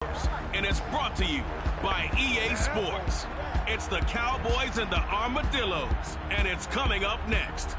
And it's brought to you by EA Sports. It's the Cowboys and the Armadillos, and it's coming up next.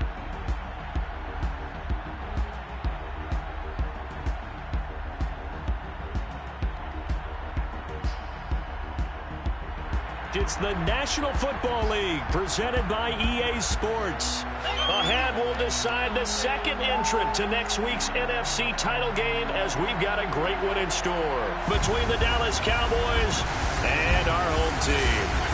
It's the National Football League presented by EA Sports. Ahead, we'll decide the second entrant to next week's NFC title game as we've got a great one in store between the Dallas Cowboys and our home team.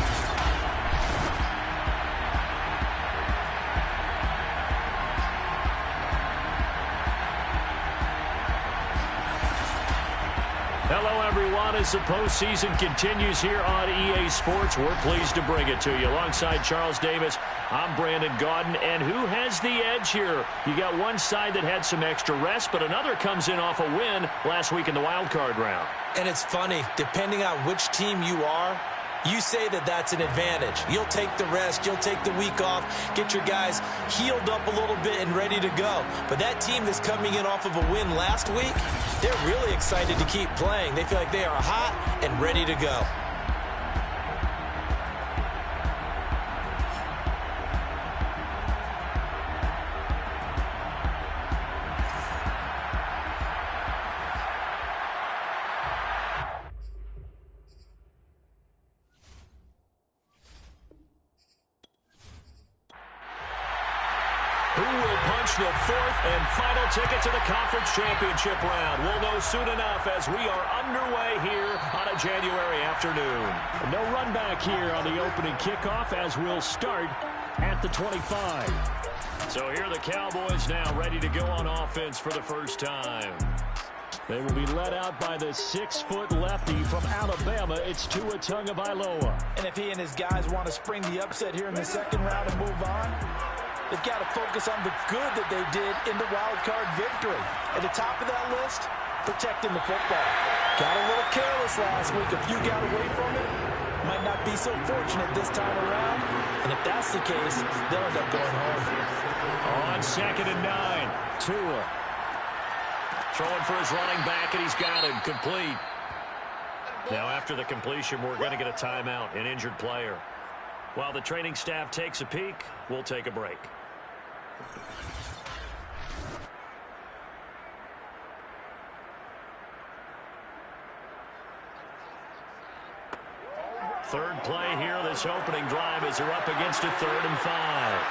Hello, everyone. As the postseason continues here on EA Sports, we're pleased to bring it to you. Alongside Charles Davis, I'm Brandon Gaudin. And who has the edge here? You got one side that had some extra rest, but another comes in off a win last week in the wild card round. And it's funny, depending on which team you are, you say that that's an advantage. You'll take the rest. You'll take the week off. Get your guys healed up a little bit and ready to go. But that team that's coming in off of a win last week, they're really excited to keep playing. They feel like they are hot and ready to go. Who will punch the fourth and final ticket to the conference championship round? We'll know soon enough as we are underway here on a January afternoon. No run back here on the opening kickoff as we'll start at the 25. So here are the Cowboys now ready to go on offense for the first time. They will be led out by the 6-foot lefty from Alabama. It's Tua Tagovailoa. And if he and his guys want to spring the upset here in the second round and move on, they've got to focus on the good that they did in the wild card victory. At the top of that list, protecting the football. Got a little careless last week. A few got away from it. Might not be so fortunate this time around. And if that's the case, they'll end up going home. On 2nd and 9, Tua throwing for his running back, and he's got him complete. Now after the completion, we're going to get a timeout, an injured player. While the training staff takes a peek, we'll take a break. Third play here, this opening drive as they're up against a 3rd and 5.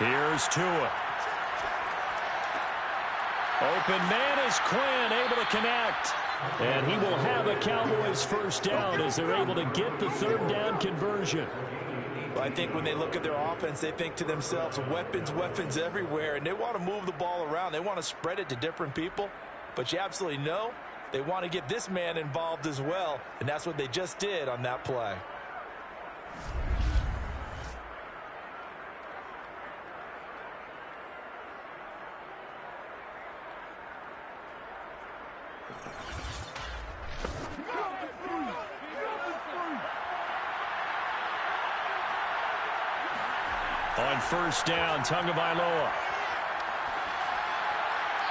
Here's Tua. Open man is Quinn, able to connect. And he will have a Cowboys first down as they're able to get the 3rd down conversion. Well, I think when they look at their offense, they think to themselves, weapons, weapons everywhere, and they want to move the ball around. They want to spread it to different people. But you absolutely know they want to get this man involved as well, and that's what they just did on that play. On first down, Tagovailoa.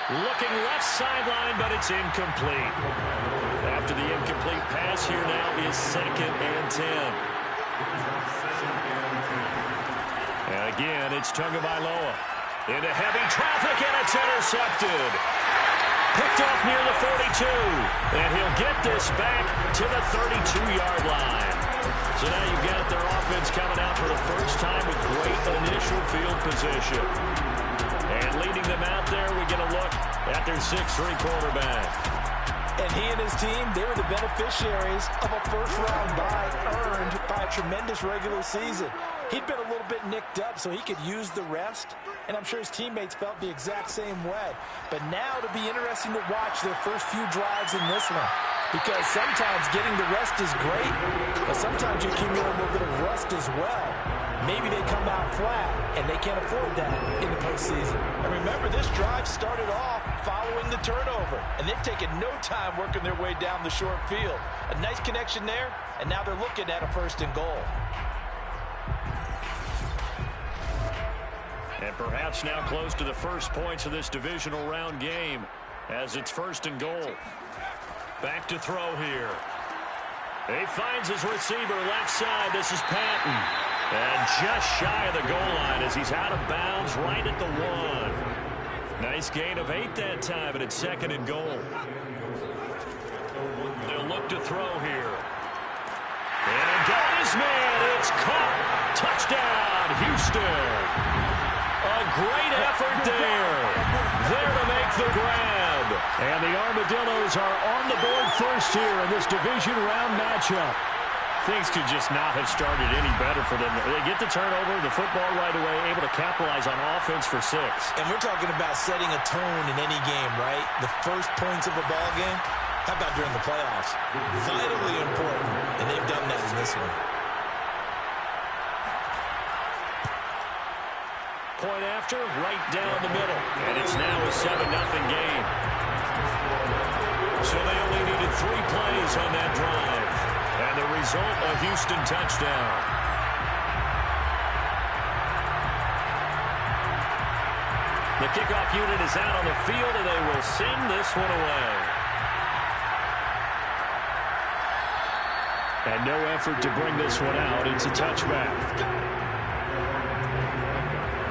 Looking left sideline, but it's incomplete. After the incomplete pass, here now is 2nd and 10. And again, it's Tagovailoa. Into heavy traffic, and it's intercepted. Picked off near the 42. And he'll get this back to the 32-yard line. So now you've got their offense coming out for the first time with great initial field position. And leading them out there, we get a look at their 6'3" quarterback. And he and his team, they were the beneficiaries of a first-round bye earned by a tremendous regular season. He'd been a little bit nicked up, so he could use the rest. And I'm sure his teammates felt the exact same way. But now it'll be interesting to watch their first few drives in this one. Because sometimes getting the rest is great, but sometimes you accumulate a little bit of rust as well. Maybe they come out flat, and they can't afford that in the postseason. And remember, this drive started off following the turnover, and they've taken no time working their way down the short field. A nice connection there, and now they're looking at a 1st and goal. And perhaps now close to the first points of this divisional round game as it's 1st and goal. Back to throw here. He finds his receiver left side. This is Patton. And just shy of the goal line as he's out of bounds right at the 1. Nice gain of 8 that time, and it's 2nd and goal. They'll look to throw here. And got his man. It's caught. Touchdown, Houston. A great effort there. There to make the grab. And the Armadillos are on the board first here in this division round matchup. Things could just not have started any better for them. They get the turnover, the football right away, able to capitalize on offense for 6. And we're talking about setting a tone in any game, right? The first points of a ball game. How about during the playoffs? Vitally important, and they've done that in this one. Point after, right down the middle. And it's now a 7-0 game. So they only needed 3 plays on that drive. And the result, a Houston touchdown. The kickoff unit is out on the field, and they will send this one away. And no effort to bring this one out. It's a touchback.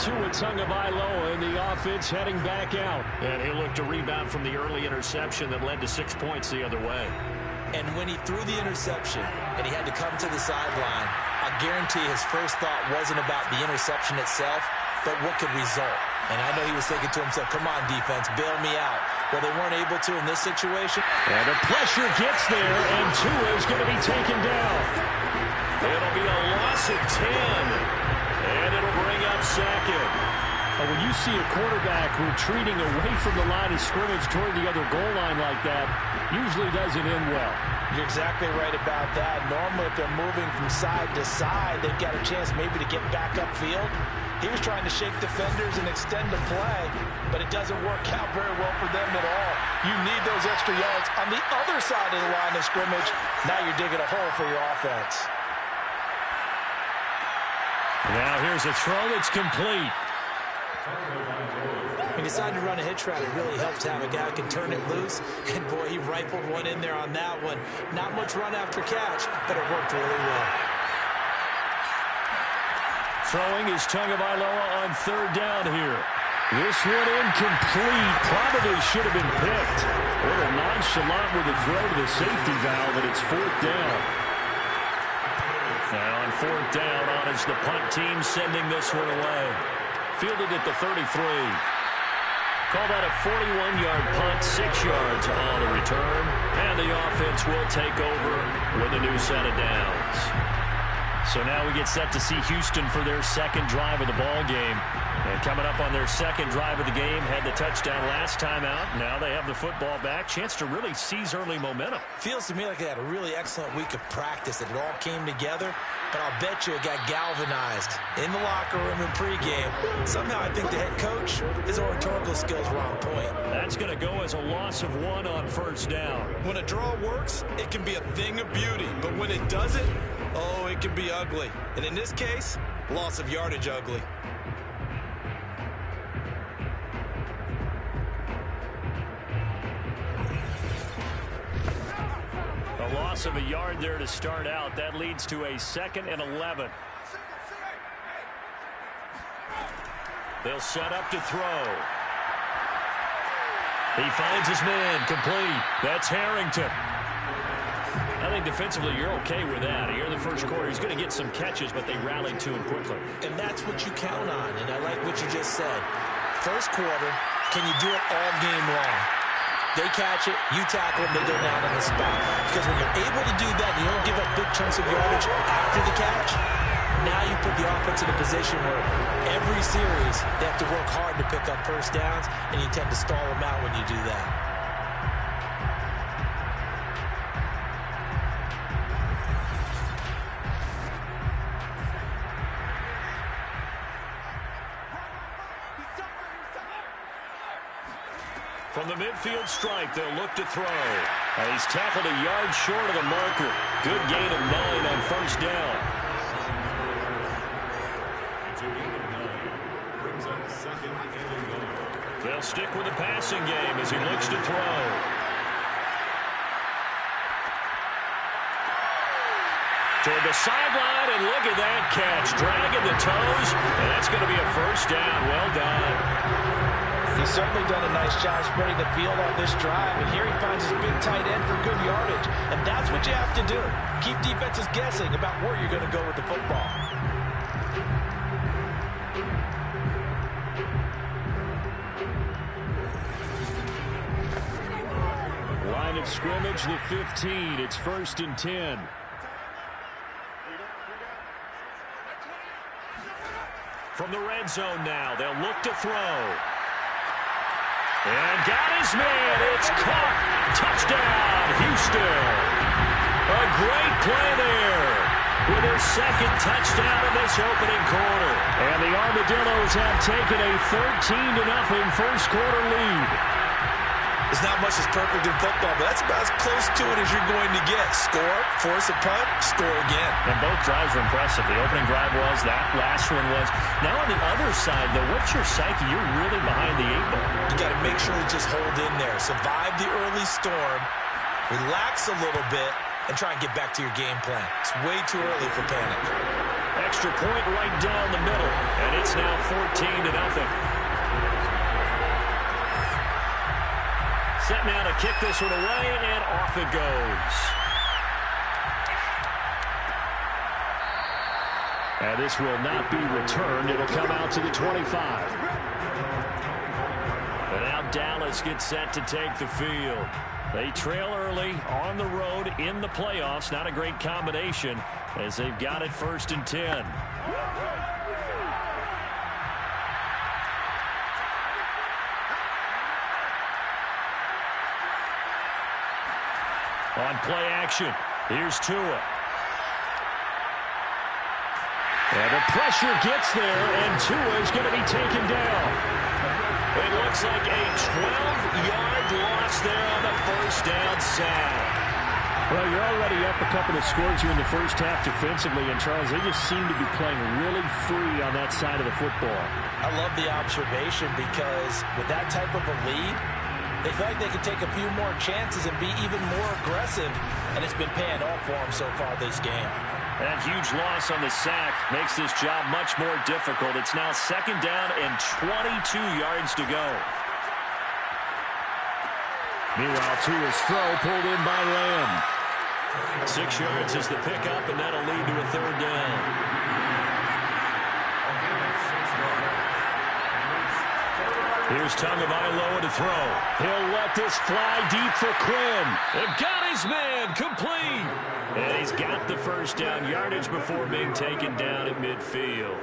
Tua Tagovailoa in the offense heading back out. And he'll look to rebound from the early interception that led to 6 points the other way. And when he threw the interception and he had to come to the sideline, I guarantee his first thought wasn't about the interception itself, but what could result. And I know he was thinking to himself, come on, defense, bail me out. Well, they weren't able to in this situation. And the pressure gets there, and Tua is going to be taken down. It'll be a loss of 10. And it'll bring up 2nd. When you see a quarterback retreating away from the line of scrimmage toward the other goal line like that, usually doesn't end well. You're exactly right about that. Normally, if they're moving from side to side, they've got a chance maybe to get back upfield. He was trying to shake defenders and extend the play, but it doesn't work out very well for them at all. You need those extra yards on the other side of the line of scrimmage. Now you're digging a hole for your offense. Now here's a throw that's complete. He decided to run a hitch route. It really helps to have a guy who can turn it loose. And, boy, he rifled one in there on that one. Not much run after catch, but it worked really well. Throwing is Tagovailoa on 3rd down here. This one incomplete. Probably should have been picked. A little nonchalant with the throw to the safety valve, and it's 4th down. And on 4th down, on is the punt team sending this one away. Fielded at the 33. Call that a 41-yard punt, 6 yards on the return. And the offense will take over with a new set of downs. So now we get set to see Houston for their 2nd drive of the ball game. And coming up on their 2nd drive of the game, had the touchdown last time out. Now they have the football back. Chance to really seize early momentum. Feels to me like they had a really excellent week of practice, that it all came together. But I'll bet you it got galvanized in the locker room in pregame. Somehow I think the head coach, his oratorical skills were on point. That's going to go as a loss of 1 on 1st down. When a draw works, it can be a thing of beauty. But when it doesn't, oh, it can be ugly. And in this case, loss of yardage ugly. A loss of a yard there to start out. That leads to a 2nd and 11. They'll set up to throw. He finds his man, complete. That's Harrington. I think defensively you're okay with that. Here in the first quarter, he's going to get some catches, but they rallied to him quickly. And that's what you count on, and I like what you just said. First quarter, can you do it all game long? They catch it, you tackle them, they go down on the spot. Because when you're able to do that, and you don't give up big chunks of yardage after the catch, now you put the offense in a position where every series they have to work hard to pick up first downs, and you tend to stall them out when you do that. From the midfield stripe, they'll look to throw. And he's tackled a yard short of the marker. Good gain of 9 on 1st down. They'll stick with the passing game as he looks to throw. Toward the sideline, and look at that catch. Dragging the toes, and that's going to be a first down. Well done. He's certainly done a nice job spreading the field on this drive, and here he finds his big tight end for good yardage. And that's what you have to do. Keep defenses guessing about where you're going to go with the football. Line of scrimmage, the 15. It's 1st and 10. From the red zone now, they'll look to throw. And got his man. It's caught. Touchdown, Houston. A great play there with his second touchdown in this opening quarter. And the Armadillos have taken a 13-0 first quarter lead. There's not much that's perfect in football, but that's about as close to it as you're going to get. Score, force a punt, score again. And both drives were impressive. The opening drive was, that last one was. Now on the other side, though, what's your psyche? You're really behind the 8-ball. You got to make sure to just hold in there. Survive the early storm, relax a little bit, and try and get back to your game plan. It's way too early for panic. Extra point right down the middle, and it's now 14-0. Set now to kick this one away, and off it goes. And this will not be returned. It'll come out to the 25. And now Dallas gets set to take the field. They trail early on the road in the playoffs. Not a great combination as they've got it 1st and 10. On play action, here's Tua. And the pressure gets there, and Tua is going to be taken down. It looks like a 12-yard loss there on the first down sack. Well, you're already up a couple of scores here in the first half defensively, and Charles, they just seem to be playing really free on that side of the football. I love the observation because with that type of a lead, they feel like they can take a few more chances and be even more aggressive, and it's been paying off for them so far this game. That huge loss on the sack makes this job much more difficult. It's now 2nd down and 22 yards to go. Meanwhile, Tua's throw pulled in by Lamb. 6 yards is the pickup, and that'll lead to a 3rd down. Here's Tagovailoa to throw. He'll let this fly deep for Quinn. They've got his man complete. And he's got the first down yardage before being taken down at midfield.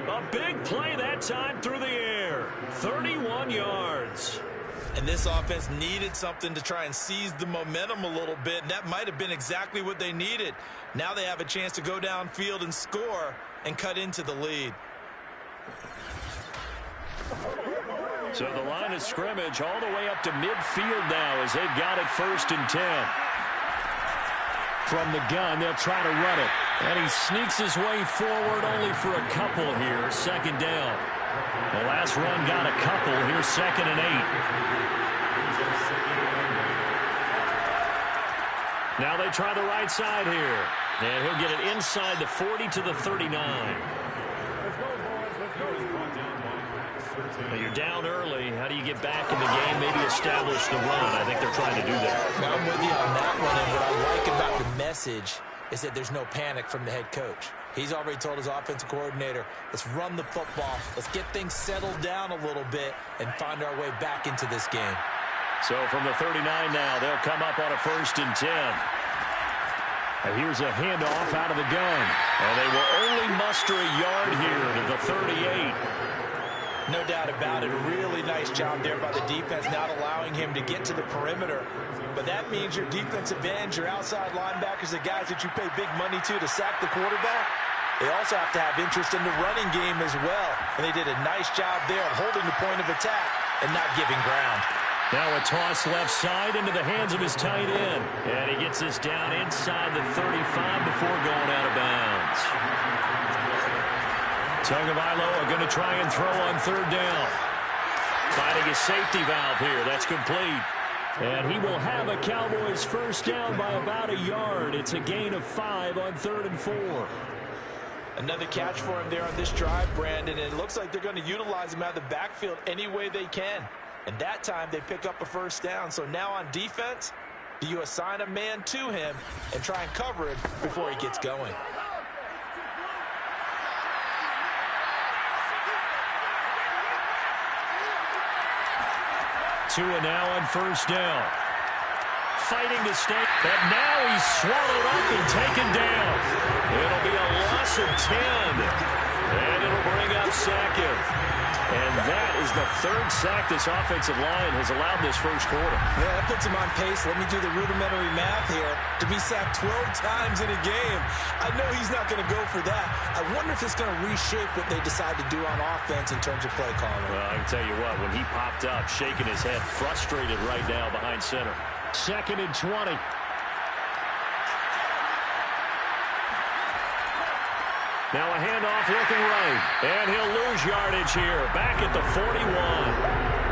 A big play that time through the air. 31 yards. And this offense needed something to try and seize the momentum a little bit, and that might have been exactly what they needed. Now they have a chance to go downfield and score and cut into the lead. So the line of scrimmage all the way up to midfield now as they've got it 1st and 10. From the gun, they'll try to run it. And he sneaks his way forward only for a couple here. 2nd down. The last run got a couple. Here's 2nd and 8. Now they try the right side here. And he'll get it inside the 40 to the 39. Well, you're down early. How do you get back in the game? Maybe establish the run. I think they're trying to do that. Now, I'm with you on that one, and what I like about the message is that there's no panic from the head coach. He's already told his offensive coordinator, let's run the football, let's get things settled down a little bit and find our way back into this game. So from the 39 now, they'll come up on a 1st and 10. And here's a handoff out of the gun. And they will only muster a yard here to the 38. No doubt about it. A really nice job there by the defense, not allowing him to get to the perimeter. But that means your defensive ends, your outside linebackers, the guys that you pay big money to sack the quarterback, they also have to have interest in the running game as well. And they did a nice job there of holding the point of attack and not giving ground. Now a toss left side into the hands of his tight end. And he gets this down inside the 35 before going out of bounds. Tagovailoa going to try and throw on 3rd down. Finding his safety valve here. That's complete. And he will have a Cowboys first down by about a yard. It's a gain of 5 on 3rd and 4. Another catch for him there on this drive, Brandon, and it looks like they're going to utilize him out of the backfield any way they can. And that time they pick up a first down. So now on defense, do you assign a man to him and try and cover it before he gets going? Tua now on first down. Fighting to stay. But now he's swallowed up and taken down. It'll be a loss of 10. And it'll bring up second. And that is the 3rd sack this offensive line has allowed this first quarter. Yeah, that puts him on pace. Let me do the rudimentary math here. To be sacked 12 times in a game. I know he's not going to go for that. I wonder if it's going to reshape what they decide to do on offense in terms of play calling. Well, I can tell you what, when he popped up, shaking his head, frustrated right now behind center. 2nd and 20. Now a handoff looking right. And he'll lose yardage here. Back at the 41.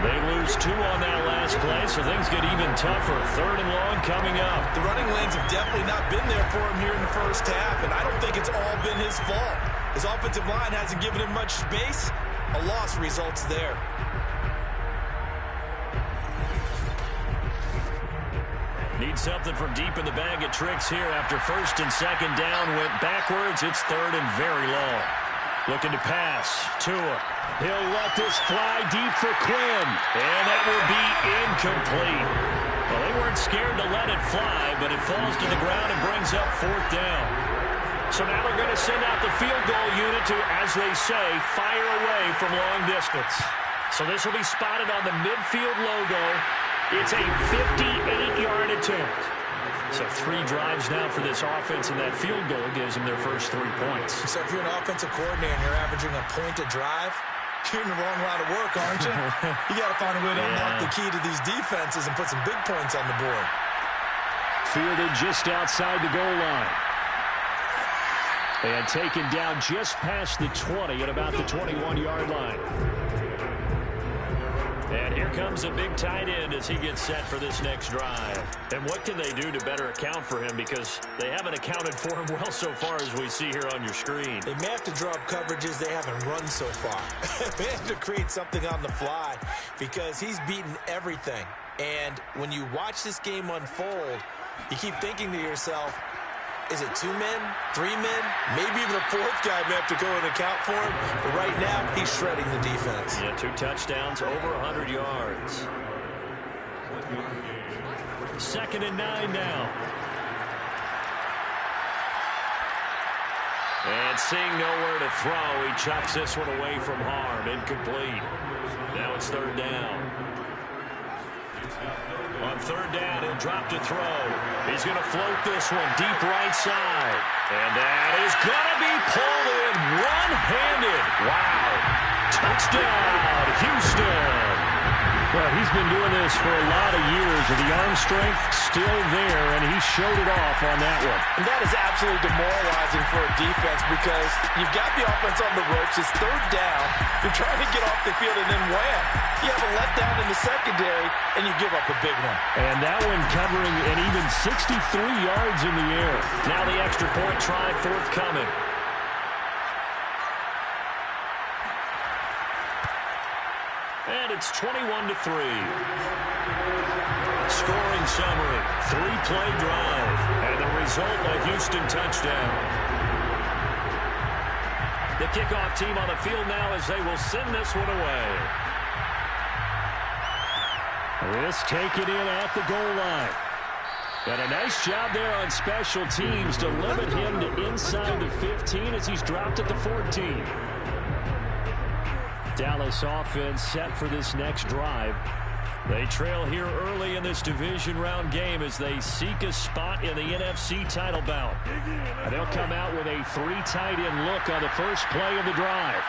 They lose 2 on that last play, so things get even tougher. 3rd and long coming up. The running lanes have definitely not been there for him here in the first half, and I don't think it's all been his fault. His offensive line hasn't given him much space. A loss results there. Need something from deep in the bag of tricks here after 1st and 2nd down went backwards. It's 3rd and very long. Looking to pass. Tua. He'll let this fly deep for Quinn. And that will be incomplete. Well, they weren't scared to let it fly, but it falls to the ground and brings up 4th down. So now they're going to send out the field goal unit to, as they say, fire away from long distance. So this will be spotted on the midfield logo. It's a 58-yard attempt. So 3 drives now for this offense, and that field goal gives them their first 3 points. So if you're an offensive coordinator and you're averaging a point a drive, you're in the wrong line of work, aren't you? You got to find a way to unlock the key to these defenses and put some big points on the board. Fielded just outside the goal line. And taken down just past the 20 at about the 21-yard line. And here comes a big tight end as he gets set for this next drive. And what can they do to better account for him? Because they haven't accounted for him well so far as we see here on your screen. They may have to draw up coverages they haven't run so far. They have to create something on the fly because he's beaten everything. And when you watch this game unfold, you keep thinking to yourself, is it 2 men, 3 men, maybe even a 4th guy may have to go and account for him. But right now, he's shredding the defense. Yeah, 2 touchdowns, over 100 yards. 2nd and 9 now. And seeing nowhere to throw, he chucks this one away from harm. Incomplete. Now it's 3rd down. On 3rd down, he'll drop to throw. He's going to float this one deep right side. And that is going to be pulled in one-handed. Wow. Touchdown, Houston. Well, he's been doing this for a lot of years, and the arm strength still there, and he showed it off on that one. And that is absolutely demoralizing for a defense because you've got the offense on the ropes. It's 3rd down. You're trying to get off the field, and then wham. You have a letdown in the secondary, and you give up a big one. And that one covering an even 63 yards in the air. Now the extra point try forthcoming. And it's 21-3. Scoring summary, 3-play drive, and the result, a Houston touchdown. The kickoff team on the field now as they will send this one away. This taken in at the goal line. And a nice job there on special teams to limit him to inside the 15 as he's dropped at the 14. Dallas offense set for this next drive. They trail here early in this division round game as they seek a spot in the NFC title bout. And they'll come out with a 3 tight end look on the first play of the drive.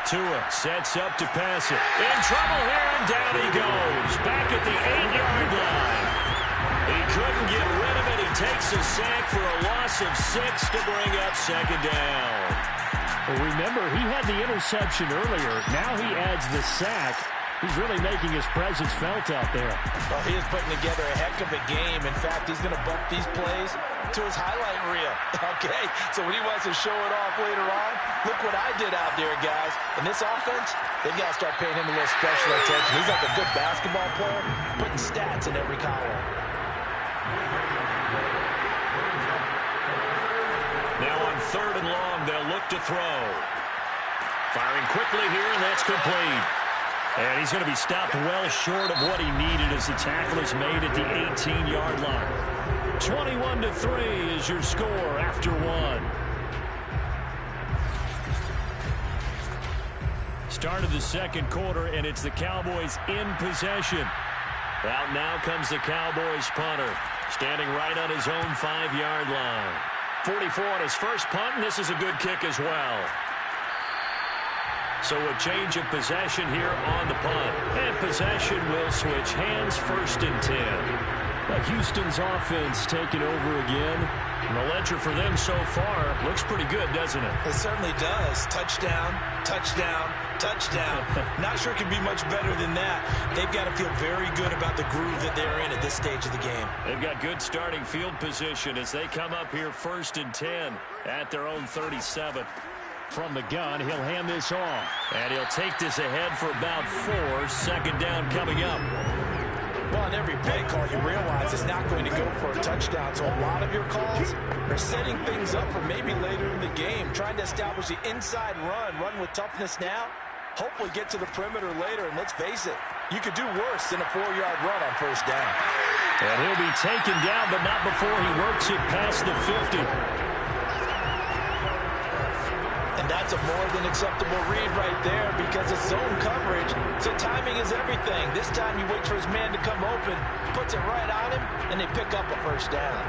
Tua sets up to pass it. In trouble here, and down he goes. Back at the 8-yard line. He couldn't get rid of it. He takes a sack for a loss of 6 to bring up 2nd down. Well, remember, he had the interception earlier. Now he adds the sack. He's really making his presence felt out there. Well, he is putting together a heck of a game. In fact, he's going to bump these plays to his highlight reel. Okay, so when he wants to show it off later on, look what I did out there, guys. In this offense, they've got to start paying him a little special attention. He's like a good basketball player, putting stats in every column. Now on 3rd and long, they'll look to throw. Firing quickly here, and that's complete. And he's going to be stopped well short of what he needed as the tackle is made at the 18-yard line. 21-3 is your score after one. Start of the second quarter, and it's the Cowboys in possession. Out now comes the Cowboys punter, standing right on his own 5-yard line. 44 on his first punt, and this is a good kick as well. So a change of possession here on the punt. And possession will switch hands, 1st and 10. Houston's offense taking over again. And the ledger for them so far looks pretty good, doesn't it? It certainly does. Touchdown, touchdown, touchdown. Not sure it can be much better than that. They've got to feel very good about the groove that they're in at this stage of the game. They've got good starting field position as they come up here 1st and 10 at their own 37. From the gun, he'll hand this off. And he'll take this ahead for about 4. 2nd down coming up. Well, on every play call, you realize it's not going to go for a touchdown. So a lot of your calls are setting things up for maybe later in the game, trying to establish the inside run with toughness now, hopefully get to the perimeter later. And let's face it, you could do worse than a 4-yard run on 1st down. And he'll be taken down, but not before he works it past the 50. And that's a more than acceptable read right there because it's zone coverage, so timing is everything. This time he waits for his man to come open, puts it right on him, and they pick up a 1st down.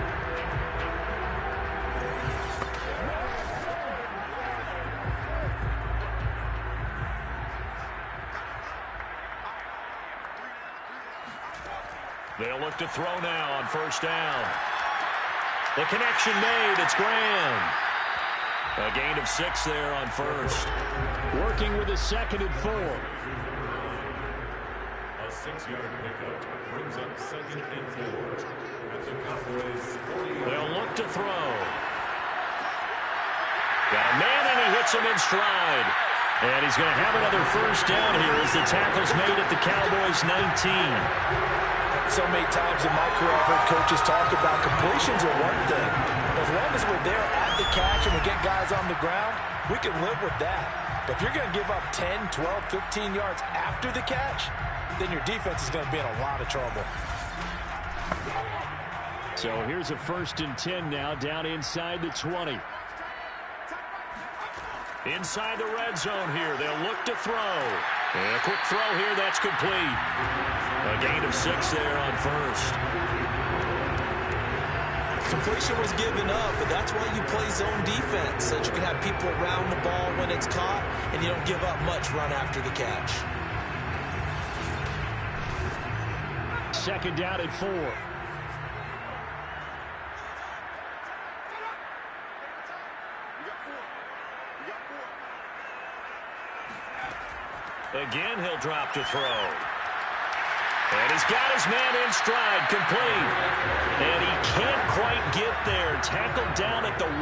They'll look to throw now on 1st down. The connection made. It's Graham. A gain of 6 there on 1st. Working with a 2nd and 4. A 6-yard pickup brings up 2nd and 4. At the Cowboys 40. They'll look to throw. Got a man, and he hits him in stride. And he's going to have another 1st down here as the tackle's made at the Cowboys 19. So many times in my career I've heard coaches talk about completions are one thing. As long as we're there at the catch and we get guys on the ground, we can live with that. But if you're going to give up 10, 12, 15 yards after the catch, then your defense is going to be in a lot of trouble. So here's a 1st and 10 now, down inside the 20. Inside the red zone here. They'll look to throw. And a quick throw here. That's complete. A gain of 6 there on 1st. Completion was given up, but that's why you play zone defense, so that you can have people around the ball when it's caught, and you don't give up much run after the catch. 2nd down at 4. Again, he'll drop to throw. And he's got his man in stride, complete. And he can't quite get there. Tackled down at the 1.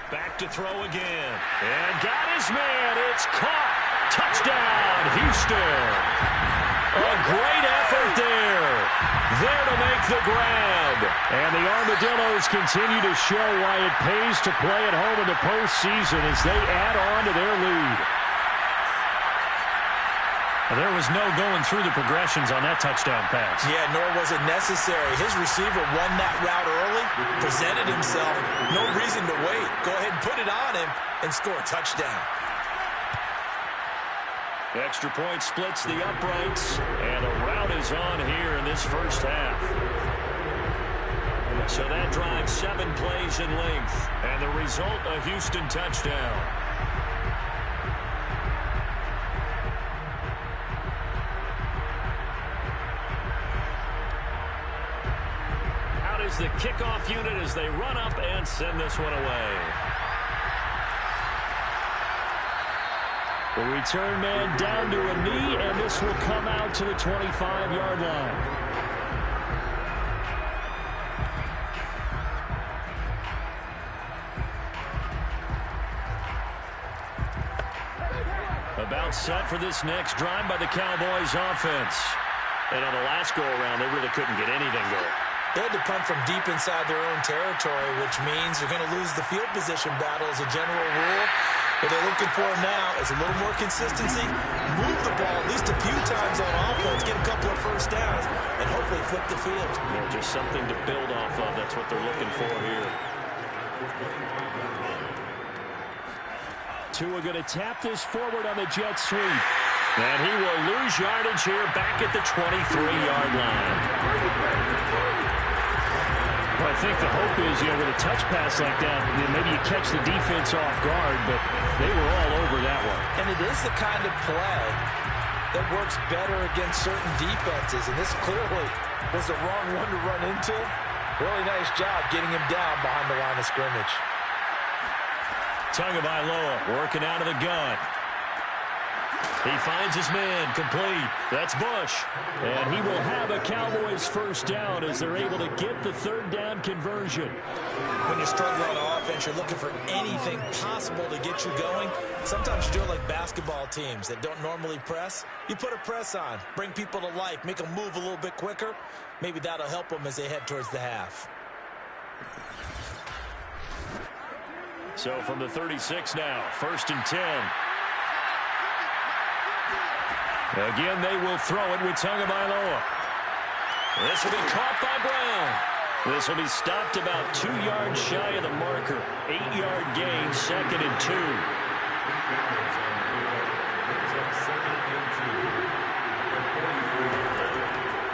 Back to throw again. And got his man. It's caught. Touchdown, Houston. A great effort there. There to make the grab. And the Armadillos continue to show why it pays to play at home in the postseason as they add on to their lead. There was no going through the progressions on that touchdown pass. Yeah, nor was it necessary. His receiver won that route early, presented himself. No reason to wait. Go ahead and put it on him and score a touchdown. Extra point splits the uprights, and a rout is on here in this 1st half. So that drives 7 plays in length, and the result, a Houston touchdown. is the kickoff unit as they run up and send this one away. The return man down to a knee, and this will come out to the 25-yard line. About set for this next drive by the Cowboys offense. And on the last go-around, they really couldn't get anything going. They had to punt from deep inside their own territory, which means you're going to lose the field position battle as a general rule. What they're looking for now is a little more consistency, move the ball at least a few times on offense, get a couple of first downs, and hopefully flip the field. Yeah, just something to build off of. That's what they're looking for here. Tua going to tap this forward on the jet sweep. And he will lose yardage here back at the 23-yard line. Well, I think the hope is, with a touch pass like that, maybe you catch the defense off guard, but they were all over that one. And it is the kind of play that works better against certain defenses, and this clearly was the wrong one to run into. Really nice job getting him down behind the line of scrimmage. Tagovailoa working out of the gun. He finds his man, complete. That's Bush. And he will have a Cowboys first down as they're able to get the third down conversion. When you're struggling on offense, you're looking for anything possible to get you going. Sometimes you do it like basketball teams that don't normally press. You put a press on, bring people to life, make them move a little bit quicker. Maybe that'll help them as they head towards the half. So from the 36 now, 1st and 10. Again, they will throw it with Tagovailoa. This will be caught by Brown. This will be stopped about 2 yards shy of the marker. 8-yard gain, 2nd and 2.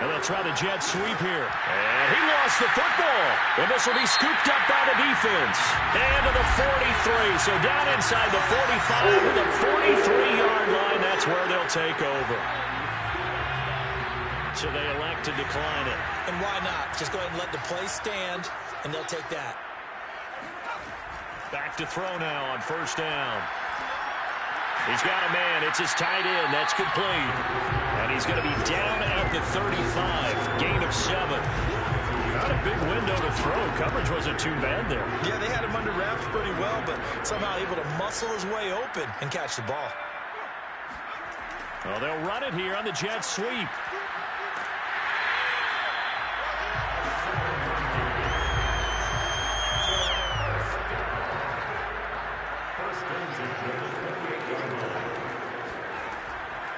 And they'll try the jet sweep here. And he lost the football. And this will be scooped up by the defense. And to the 43. So down inside the 45 to the 43-yard line. That's where they'll take over. So they elect to decline it. And why not? Just go ahead and let the play stand, and they'll take that. Back to throw now on 1st down. He's got a man. It's his tight end. That's complete. And he's going to be down at the 35. Gain of 7. Not a big window to throw. Coverage wasn't too bad there. Yeah, they had him under wraps pretty well, but somehow able to muscle his way open and catch the ball. Well, they'll run it here on the jet sweep.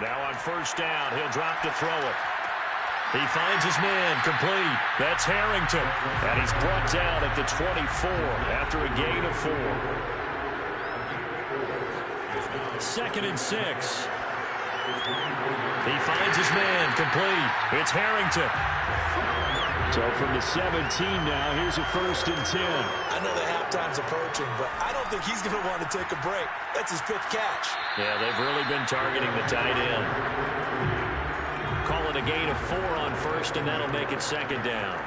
Now on 1st down, he'll drop to throw it. He finds his man, complete. That's Harrington. And he's brought down at the 24 after a gain of 4. 2nd and 6. He finds his man, complete. It's Harrington. So from the 17 now, here's a 1st and 10. I know the halftime's approaching, but I don't think he's going to want to take a break. That's his 5th catch. Yeah, they've really been targeting the tight end. Call it a gain of 4 on 1st, and that'll make it 2nd down.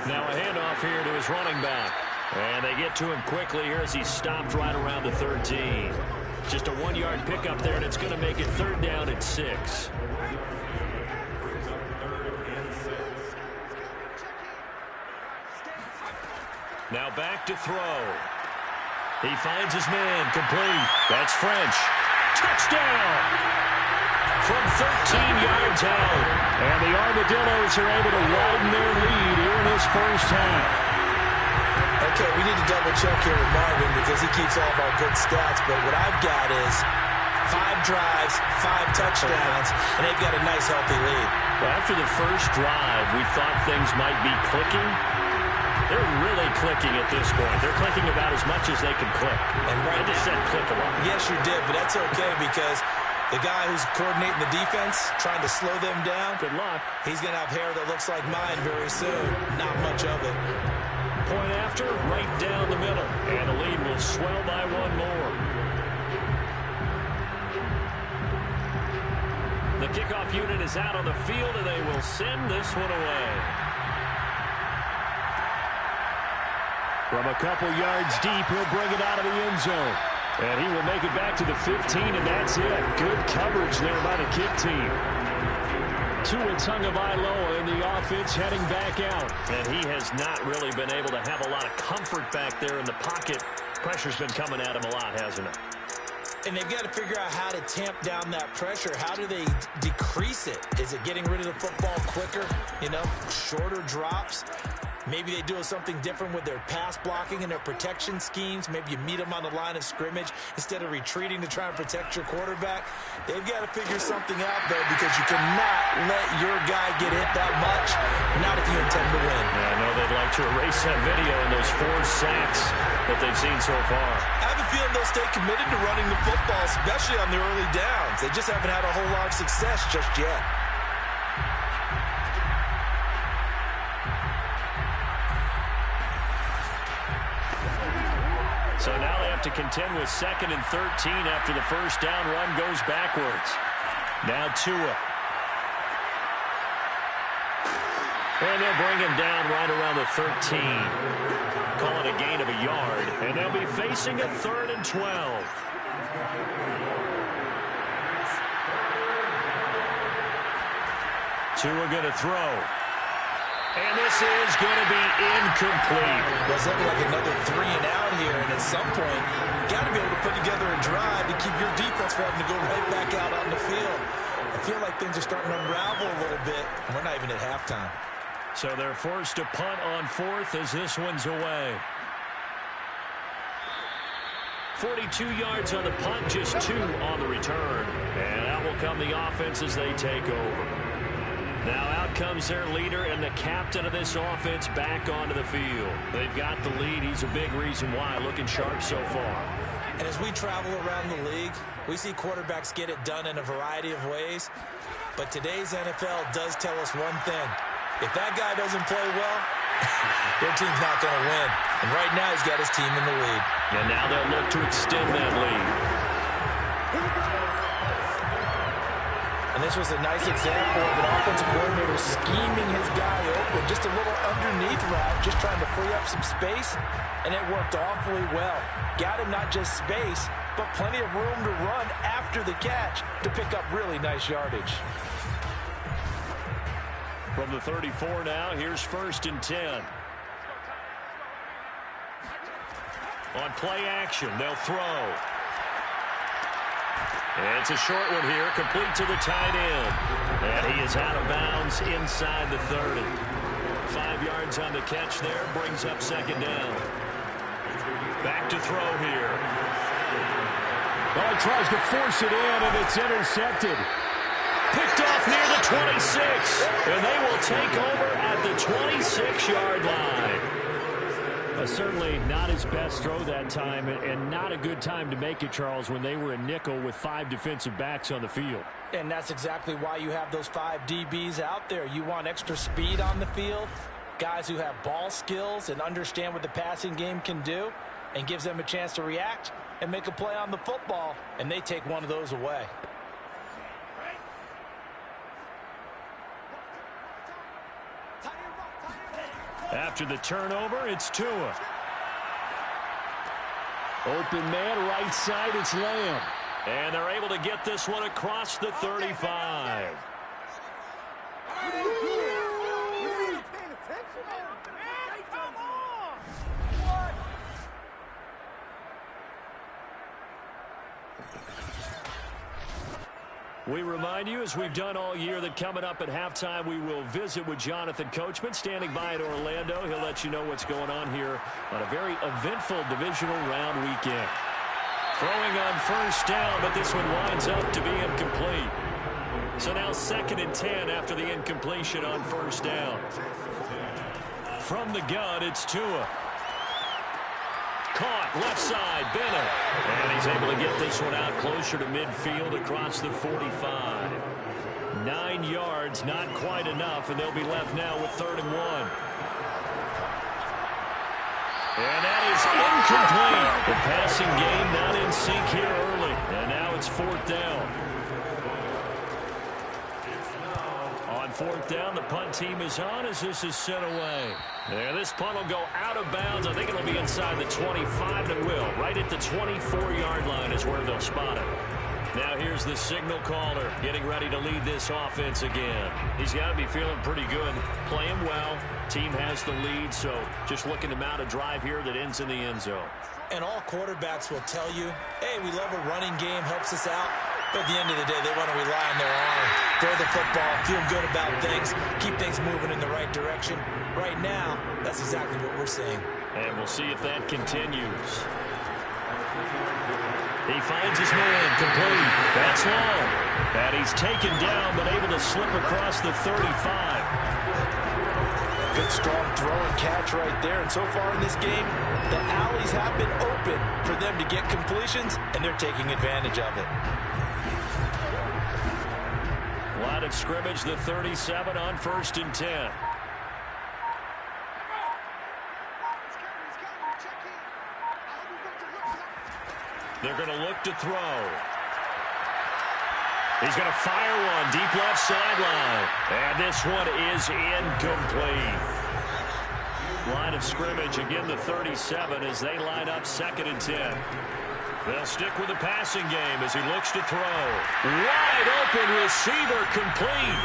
Now a handoff here to his running back. And they get to him quickly here as he's stopped right around the 13. Just a 1-yard pickup there, and it's going to make it 3rd down at 6. Now back to throw. He finds his man, complete. That's French. Touchdown! From 13 yards out. And the Armadillos are able to widen their lead here in this first half. Okay, we need to double check here with Marvin because he keeps all of our good stats. But what I've got is 5 drives, 5 touchdowns, and they've got a nice, healthy lead. Well, after the first drive, we thought things might be clicking. They're really clicking at this point. They're clicking about as much as they can click. And right I just said click a lot. Yes, you did, but that's okay because the guy who's coordinating the defense, trying to slow them down, good luck. He's going to have hair that looks like mine very soon. Not much of it. Point after, right down the middle. And the lead will swell by 1 more. The kickoff kickoff unit is out on the field, and they will send this one away. From a couple yards deep, he'll bring it out of the end zone. And he will make it back to the 15, and that's it. Good coverage there by the kick team. Tua Tagovailoa in the offense heading back out. And he has not really been able to have a lot of comfort back there in the pocket. Pressure's been coming at him a lot, hasn't it? And they've got to figure out how to tamp down that pressure. How do they decrease it? Is it getting rid of the football quicker? Shorter drops? Maybe they do something different with their pass blocking and their protection schemes. Maybe you meet them on the line of scrimmage instead of retreating to try and protect your quarterback. They've got to figure something out, though, because you cannot let your guy get hit that much, not if you intend to win. Yeah, I know they'd like to erase that video and those 4 sacks that they've seen so far. I have a feeling they'll stay committed to running the football, especially on the early downs. They just haven't had a whole lot of success just yet. So now they have to contend with 2nd and 13 after the first down run goes backwards. Now Tua. And they'll bring him down right around the 13. Call it a gain of a yard. And they'll be facing a 3rd and 12. Tua going to throw. And this is going to be incomplete. Well, it's looking like another 3 and out here, and at some point, you got to be able to put together a drive to keep your defense from having to go right back out on the field. I feel like things are starting to unravel a little bit, and we're not even at halftime. So they're forced to punt on 4th as this one's away. 42 yards on the punt, just 2 on the return. And out will come the offense as they take over. Now out comes their leader and the captain of this offense back onto the field. They've got the lead. He's a big reason why. Looking sharp so far. And as we travel around the league, we see quarterbacks get it done in a variety of ways. But today's NFL does tell us one thing. If that guy doesn't play well, their team's not going to win. And right now he's got his team in the lead. And now they'll look to extend that lead. And this was a nice example of an offensive coordinator scheming his guy open. Just a little underneath route, just trying to free up some space. And it worked awfully well. Got him not just space, but plenty of room to run after the catch to pick up really nice yardage. From the 34 now, here's 1st and 10. On play action, they'll throw. And it's a short one here, complete to the tight end. And he is out of bounds inside the 30. 5 yards on the catch there, brings up 2nd down. Back to throw here. Well, he tries to force it in, and it's intercepted. Picked off near the 26. And they will take over at the 26-yard line. Certainly not his best throw that time, and not a good time to make it, Charles, when they were in nickel with 5 defensive backs on the field. And that's exactly why you have those 5 DBs out there. You want extra speed on the field, guys who have ball skills and understand what the passing game can do, and gives them a chance to react and make a play on the football, and they take one of those away. After the turnover, it's Tua. Open man, right side, it's Lamb. And they're able to get this one across the 35. We remind you, as we've done all year, that coming up at halftime, we will visit with Jonathan Coachman, standing by in Orlando. He'll let you know what's going on here on a very eventful divisional round weekend. Throwing on 1st down, but this one winds up to be incomplete. So now 2nd and 10 after the incompletion on 1st down. From the gun, it's Tua. Caught, left side, Bennett. And he's able to get this one out closer to midfield across the 45. 9 yards, not quite enough, and they'll be left now with 3rd and 1. And that is incomplete. The passing game not in sync here early. And now it's 4th down. on fourth down. The punt team is on as this is sent away. There, this punt will go out of bounds. I think it'll be inside the 25. It will. Right at the 24-yard line is where they'll spot it. Now here's the signal caller getting ready to lead this offense again. He's got to be feeling pretty good. Playing well. Team has the lead, so just looking to mount a drive here that ends in the end zone. And all quarterbacks will tell you, hey, we love a running game, helps us out. But at the end of the day, they want to rely on their arm. Throw the football, feel good about things, keep things moving in the right direction. Right now, that's exactly what we're seeing. And we'll see if that continues. He finds his man, complete. That's long. And he's taken down, but able to slip across the 35. Good, strong throw and catch right there. And so far in this game, the alleys have been open for them to get completions, and they're taking advantage of it. Line of scrimmage, the 37 on 1st and 10. They're going to look to throw. He's going to fire one deep left sideline. And this one is incomplete. Line of scrimmage, again the 37 as they line up 2nd and 10. They'll stick with the passing game as he looks to throw. Wide open receiver, complete.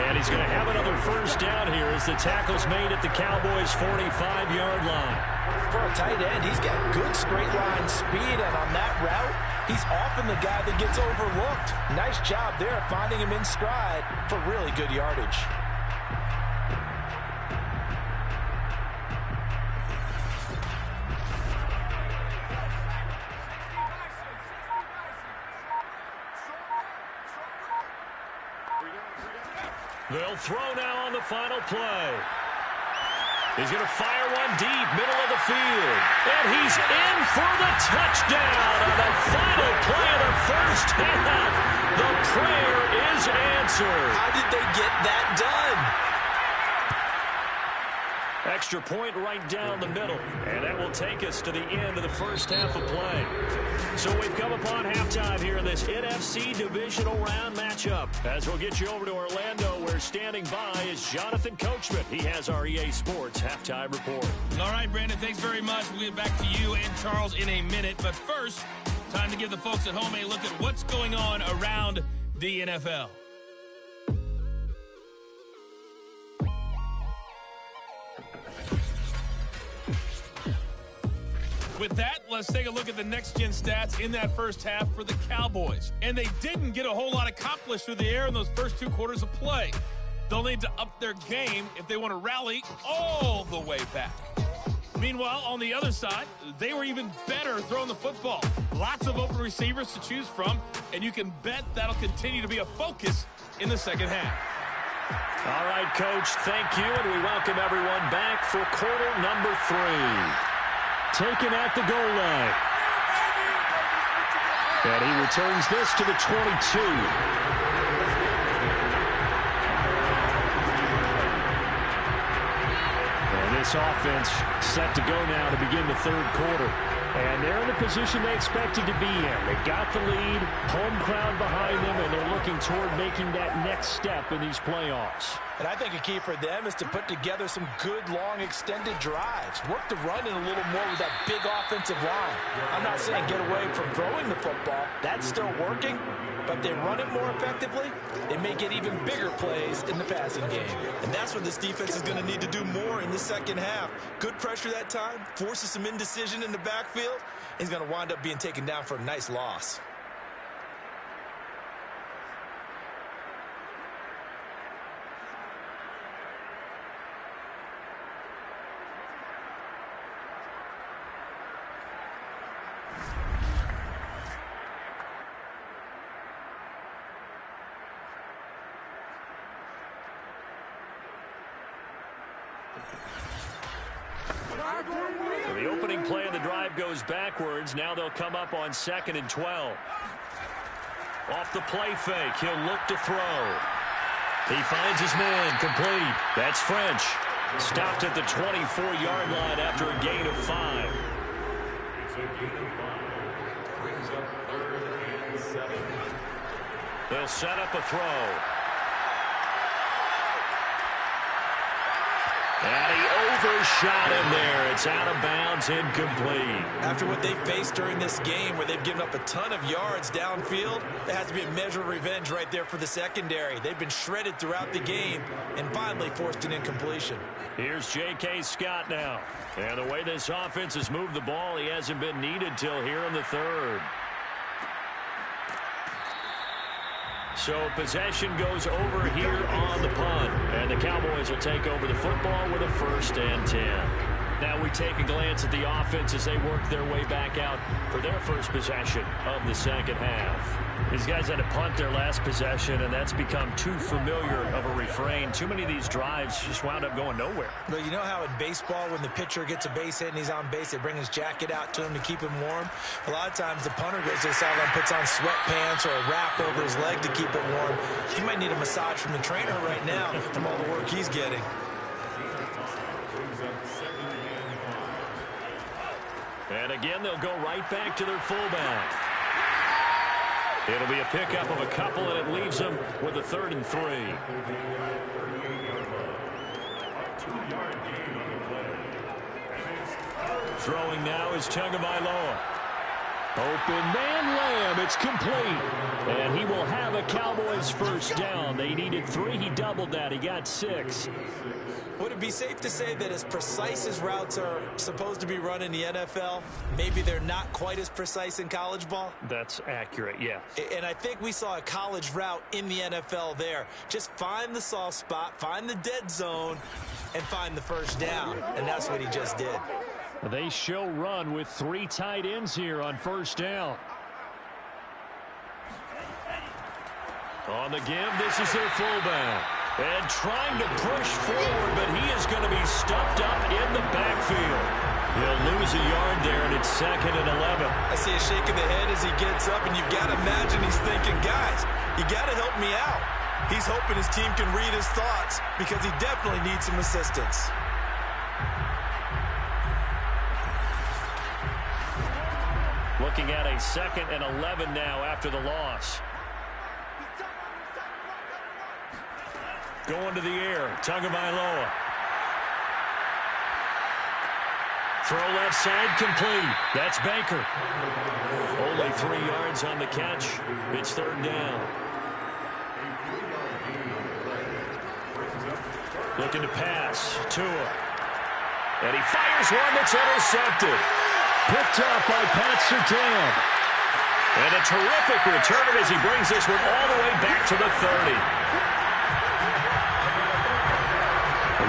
And he's going to have another first down here as the tackle's made at the Cowboys' 45-yard line. For a tight end, he's got good straight line speed, and on that route, he's often the guy that gets overlooked. Nice job there finding him in stride for really good yardage. They'll throw now on the final play. He's going to fire one deep, middle of the field. And he's in for the touchdown on the final play of the first half. The prayer is answered. How did they get that done? Extra point right down the middle. And that will take us to the end of the first half of play. So we've come upon halftime here in this NFC Divisional Round matchup. As we'll get you over to Orlando, where standing by is Jonathan Coachman. He has our EA Sports Halftime Report. All right, Brandon, thanks very much. We'll get back to you and Charles in a minute. But first, time to give the folks at home a look at what's going on around the NFL. With that, let's take a look at the next-gen stats in that first half for the Cowboys. And they didn't get a whole lot accomplished through the air in those first 2 quarters of play. They'll need to up their game if they want to rally all the way back. Meanwhile, on the other side, they were even better throwing the football. Lots of open receivers to choose from, and you can bet that'll continue to be a focus in the second half. All right, Coach, thank you, and we welcome everyone back for quarter number 3. Taken at the goal line. And he returns this to the 22. And this offense set to go now to begin the 3rd quarter. And they're in the position they expected to be in. They've got the lead, home crowd behind them, and they're looking toward making that next step in these playoffs. And I think a key for them is to put together some good, long, extended drives. Work the run in a little more with that big offensive line. I'm not saying get away from throwing the football. That's still working. But if they run it more effectively, they may get even bigger plays in the passing game. And that's what this defense is going to need to do more in the second half. Good pressure that time, forces some indecision in the backfield. He's going to wind up being taken down for a nice loss. So the opening play of the drive goes backwards. Now they'll come up on 2nd and 12. Off the play fake, he'll look to throw. He finds his man, complete. That's French. Stopped at the 24-yard line after a gain of 5. It's a gain of 5. Brings up 3rd and 7. They'll set up a throw. And he overshot him there. It's out of bounds, incomplete. After what they faced during this game where they've given up a ton of yards downfield, there has to be a measure of revenge right there for the secondary. They've been shredded throughout the game and finally forced an incompletion. Here's J.K. Scott now. And the way this offense has moved the ball, he hasn't been needed till here in the third. So possession goes over here on the punt. And the Cowboys will take over the football with a 1st and 10. Now we take a glance at the offense as they work their way back out for their first possession of the second half. These guys had to punt their last possession, and that's become too familiar of a refrain. Too many of these drives just wound up going nowhere. But you know how in baseball, when the pitcher gets a base hit and he's on base, they bring his jacket out to him to keep him warm? A lot of times the punter goes to the sideline, puts on sweatpants or a wrap over his leg to keep it warm. He might need a massage from the trainer right now from all the work he's getting. And again, they'll go right back to their fullback. It'll be a pickup of a couple, and it leaves them with a 3rd and 3. Throwing now is Tagovailoa. Open man Lamb. It's complete. And he will have a Cowboys 1st down. They needed 3. He doubled that. He got 6. Would it be safe to say that as precise as routes are supposed to be run in the NFL, maybe they're not quite as precise in college ball? That's accurate, yeah. And I think we saw a college route in the NFL there. Just find the soft spot, find the dead zone, and find the 1st down. And that's what he just did. They show run with 3 tight ends here on 1st down. On the give, this is their fullback. And trying to push forward, but he is going to be stuffed up in the backfield. He'll lose a yard there, and it's 2nd and 11. I see a shake of the head as he gets up, and you've got to imagine he's thinking, guys, you got to help me out. He's hoping his team can read his thoughts because he definitely needs some assistance. Looking at a 2nd and 11 now after the loss. Going to the air, Tagovailoa. Throw left side, complete. That's Baker. Only 3 yards on the catch. It's 3rd down. Looking to pass, Tua. And he fires one that's intercepted. Picked up by Pat Surtain. And a terrific return as he brings this one all the way back to the 30.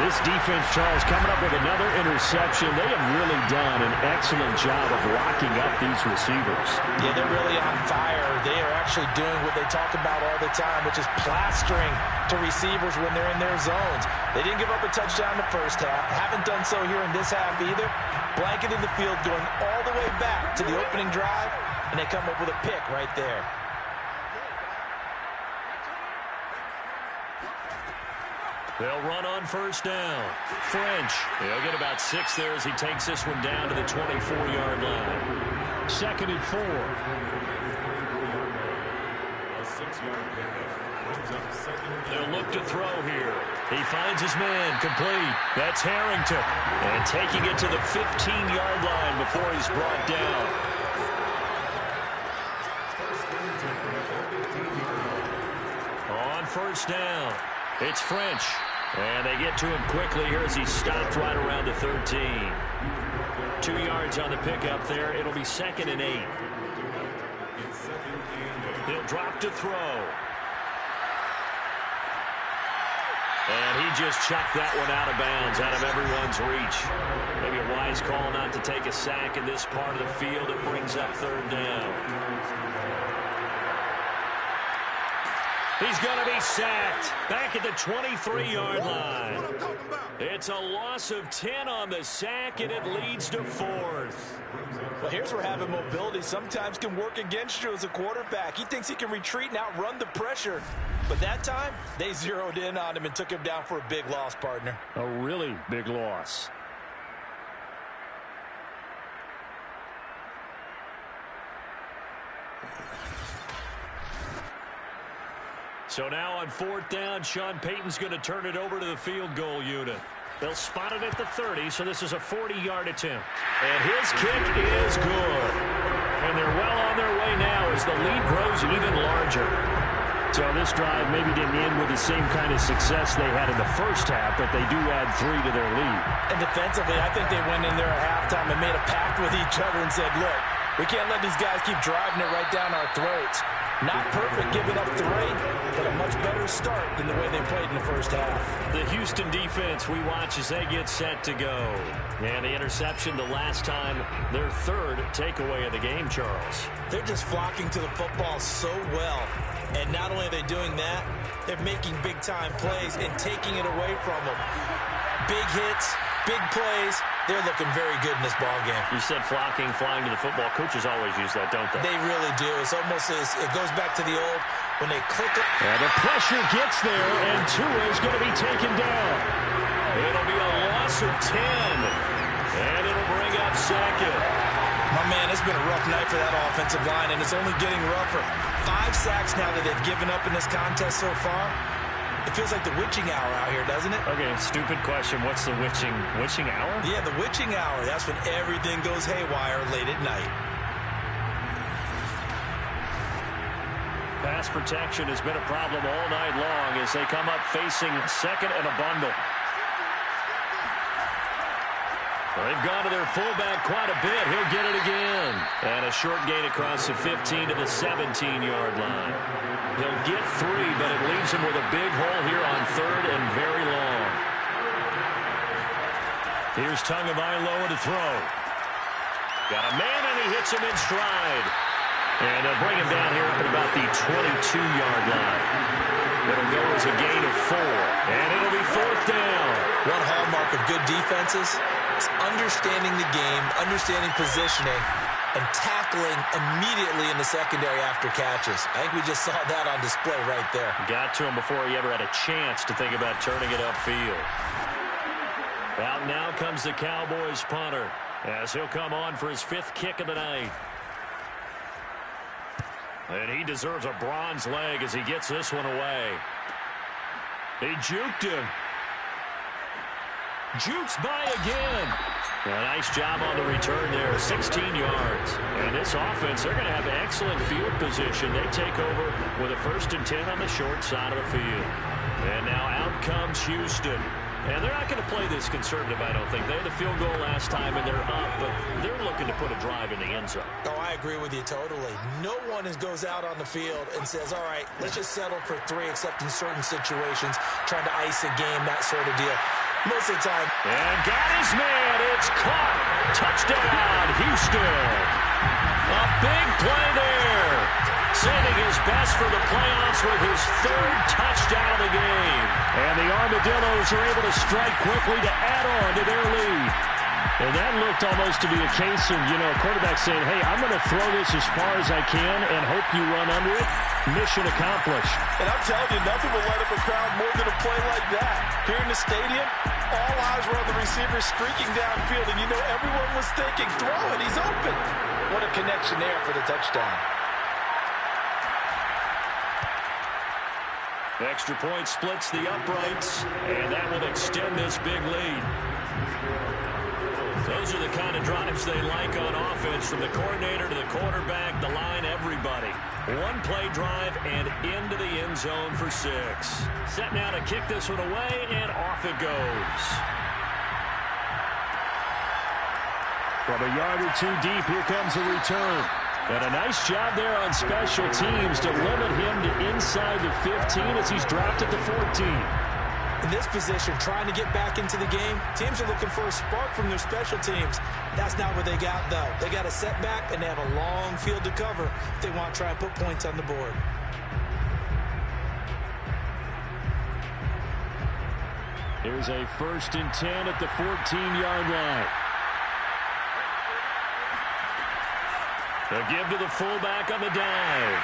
This defense, Charles, coming up with another interception. They have really done an excellent job of locking up these receivers. Yeah, they're really on fire. They are actually doing what they talk about all the time, which is plastering to receivers when they're in their zones. They didn't give up a touchdown in the 1st half. Haven't done so here in this half either. Blanketed the field going all the way back to the opening drive, and they come up with a pick right there. They'll run on 1st down. French. He'll get about 6 there as he takes this one down to the 24-yard line. 2nd and 4. A 6-yard pickup brings up 2nd. They'll look to throw here. He finds his man, complete. That's Harrington. And taking it to the 15-yard line before he's brought down. On 1st down, it's French. And they get to him quickly here as he's stopped right around the 13. 2 yards on the pickup there. It'll be 2nd and 8. He'll drop to throw. And he just chucked that one out of bounds, out of everyone's reach. Maybe a wise call not to take a sack in this part of the field. It brings up 3rd down. He's going to be sacked back at the 23-yard line. It's a loss of 10 on the sack, and it leads to 4th. Well, here's where having mobility sometimes can work against you as a quarterback. He thinks he can retreat and outrun the pressure. But that time, they zeroed in on him and took him down for a big loss, partner. A really big loss. So now on 4th down, Sean Payton's going to turn it over to the field goal unit. They'll spot it at the 30, so this is a 40-yard attempt. And his kick is good. And they're well on their way now as the lead grows even larger. So this drive maybe didn't end with the same kind of success they had in the first half, but they do add 3 to their lead. And defensively, I think they went in there at halftime and made a pact with each other and said, look, we can't let these guys keep driving it right down our throats. Not perfect giving up 3, but a much better start than the way they played in the first half. The Houston defense we watch as they get set to go. And the interception the last time, their 3rd takeaway of the game, Charles. They're just flocking to the football so well. And not only are they doing that, they're making big-time plays and taking it away from them. Big hits, big plays. They're looking very good in this ballgame. You said flocking, flying to the football. Coaches always use that, don't they? They really do. It's almost as it goes back to the old when they click it. And the pressure gets there, and Tua is going to be taken down. It'll be a loss of 10. And it'll bring up 2nd. My man, it's been a rough night for that offensive line, and it's only getting rougher. 5 sacks now that they've given up in this contest so far. It feels like the witching hour out here, doesn't it? Okay, stupid question. What's the witching hour? Yeah, the witching hour. That's when everything goes haywire late at night. Pass protection has been a problem all night long as they come up facing 2nd and a bundle. They've gone to their fullback quite a bit. He'll get it again. And a short gain across the 15 to the 17-yard line. He'll get 3, but it leaves him with a big hole here on 3rd and very long. Here's Tagovailoa to throw. Got a man, and he hits him in stride. And they'll bring him down here up at about the 22-yard line. It'll go as a gain of 4. And it'll be 4th down. One hallmark of good defenses is understanding the game, understanding positioning, and tackling immediately in the secondary after catches. I think we just saw that on display right there. Got to him before he ever had a chance to think about turning it upfield. Out now comes the Cowboys punter as he'll come on for his 5th kick of the night. And he deserves a bronze leg as he gets this one away. He juked him. Jukes by again. A nice job on the return there, 16 yards. And this offense, they're going to have excellent field position. They take over with a 1st and 10 on the short side of the field. And now out comes Houston. And they're not going to play this conservative, I don't think. They had the field goal last time, and they're up, but they're looking to put a drive in the end zone. Oh, I agree with you totally. No one goes out on the field and says, all right, let's just settle for 3, except in certain situations, trying to ice a game, that sort of deal. Most of the time. And got his man. It's caught. Touchdown, Houston. A big play there. Saving his best for the playoffs with his 3rd touchdown of the game. And the Armadillos are able to strike quickly to add on to their lead. And that looked almost to be a case of, quarterback saying, hey, I'm going to throw this as far as I can and hope you run under it. Mission accomplished. And I'm telling you, nothing will light up a crowd more than a play like that. Here in the stadium, all eyes were on the receiver streaking downfield, and everyone was thinking, throw it, he's open. What a connection there for the touchdown. Extra point splits the uprights, and that will extend this big lead. Those are the kind of drives they like on offense, from the coordinator to the quarterback, the line, everybody. One play drive and into the end zone for 6. Set now to kick this one away, and off it goes. From a yard or 2 deep, here comes a return. And a nice job there on special teams to limit him to inside the 15 as he's dropped at the 14. In this position, trying to get back into the game, teams are looking for a spark from their special teams. That's not what they got, though. They got a setback, and they have a long field to cover if they want to try and put points on the board. Here's a 1st and 10 at the 14-yard line. They'll give to the fullback on the dive.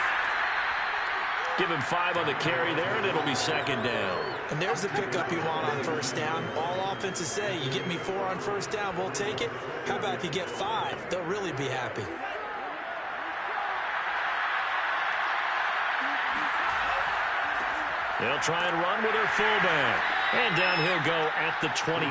Give him 5 on the carry there, and it'll be 2nd down. And there's the pickup you want on 1st down. All offenses say, you get me 4 on 1st down, we'll take it. How about if you get 5? They'll really be happy. They'll try and run with their fullback. And down he'll go at the 25.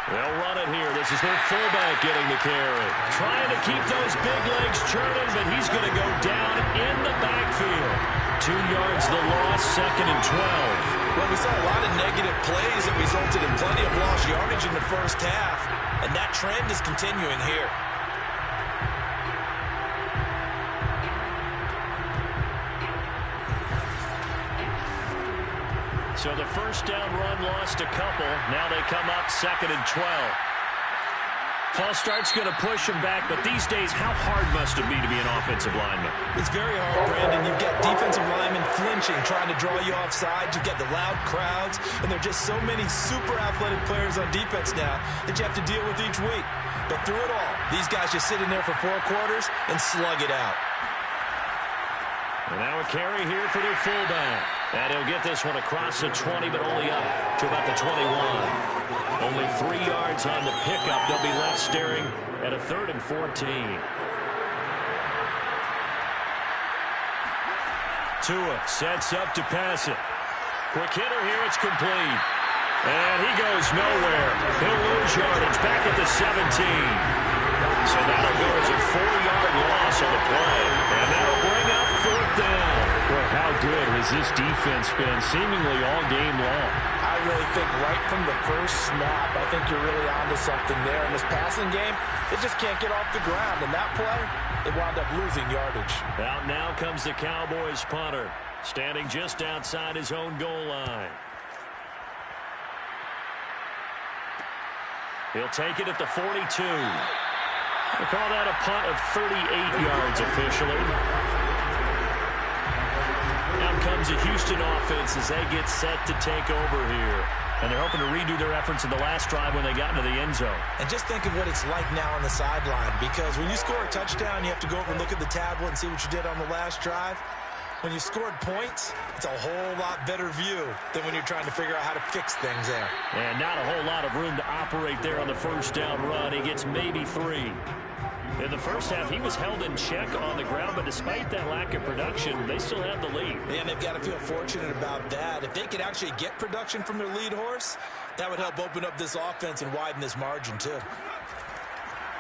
They'll run it here. This is their fullback getting the carry. Trying to keep those big legs churning, but he's going to go down in the backfield. 2 yards the loss, 2nd and 12. Well, we saw a lot of negative plays that resulted in plenty of lost yardage in the first half, and that trend is continuing here. So the first down run lost a couple. Now they come up 2nd and 12. False start's going to push them back, but these days, how hard must it be to be an offensive lineman? It's very hard, Brandon. You've got defensive linemen flinching, trying to draw you offside. You've got the loud crowds, and there are just so many super athletic players on defense now that you have to deal with each week. But through it all, these guys just sit in there for 4 quarters and slug it out. And now a carry here for their fullback. And he'll get this one across the 20, but only up to about the 21. Only 3 yards on the pickup. They'll be left staring at a 3rd and 14. Tua sets up to pass it. Quick hitter here. It's complete. And he goes nowhere. He'll lose yardage back at the 17. So that'll go as a 4-yard loss on the play. And that'll bring up 4th down. Well, how good has this defense been seemingly all game long? I really think right from the first snap, I think you're really onto something there. In this passing game, it just can't get off the ground. In that play, they wound up losing yardage. Out now comes the Cowboys punter, standing just outside his own goal line. He'll take it at the 42. They call that a punt of 38 yards officially. Now comes the Houston offense as they get set to take over here. And they're hoping to redo their efforts in the last drive when they got into the end zone. And just think of what it's like now on the sideline, because when you score a touchdown, you have to go over and look at the tablet and see what you did on the last drive. When you scored points, it's a whole lot better view than when you're trying to figure out how to fix things there. And not a whole lot of room to operate there on the first down run. He gets maybe 3. In the first half, he was held in check on the ground, but despite that lack of production, they still have the lead. And they've got to feel fortunate about that. If they could actually get production from their lead horse, that would help open up this offense and widen this margin, too.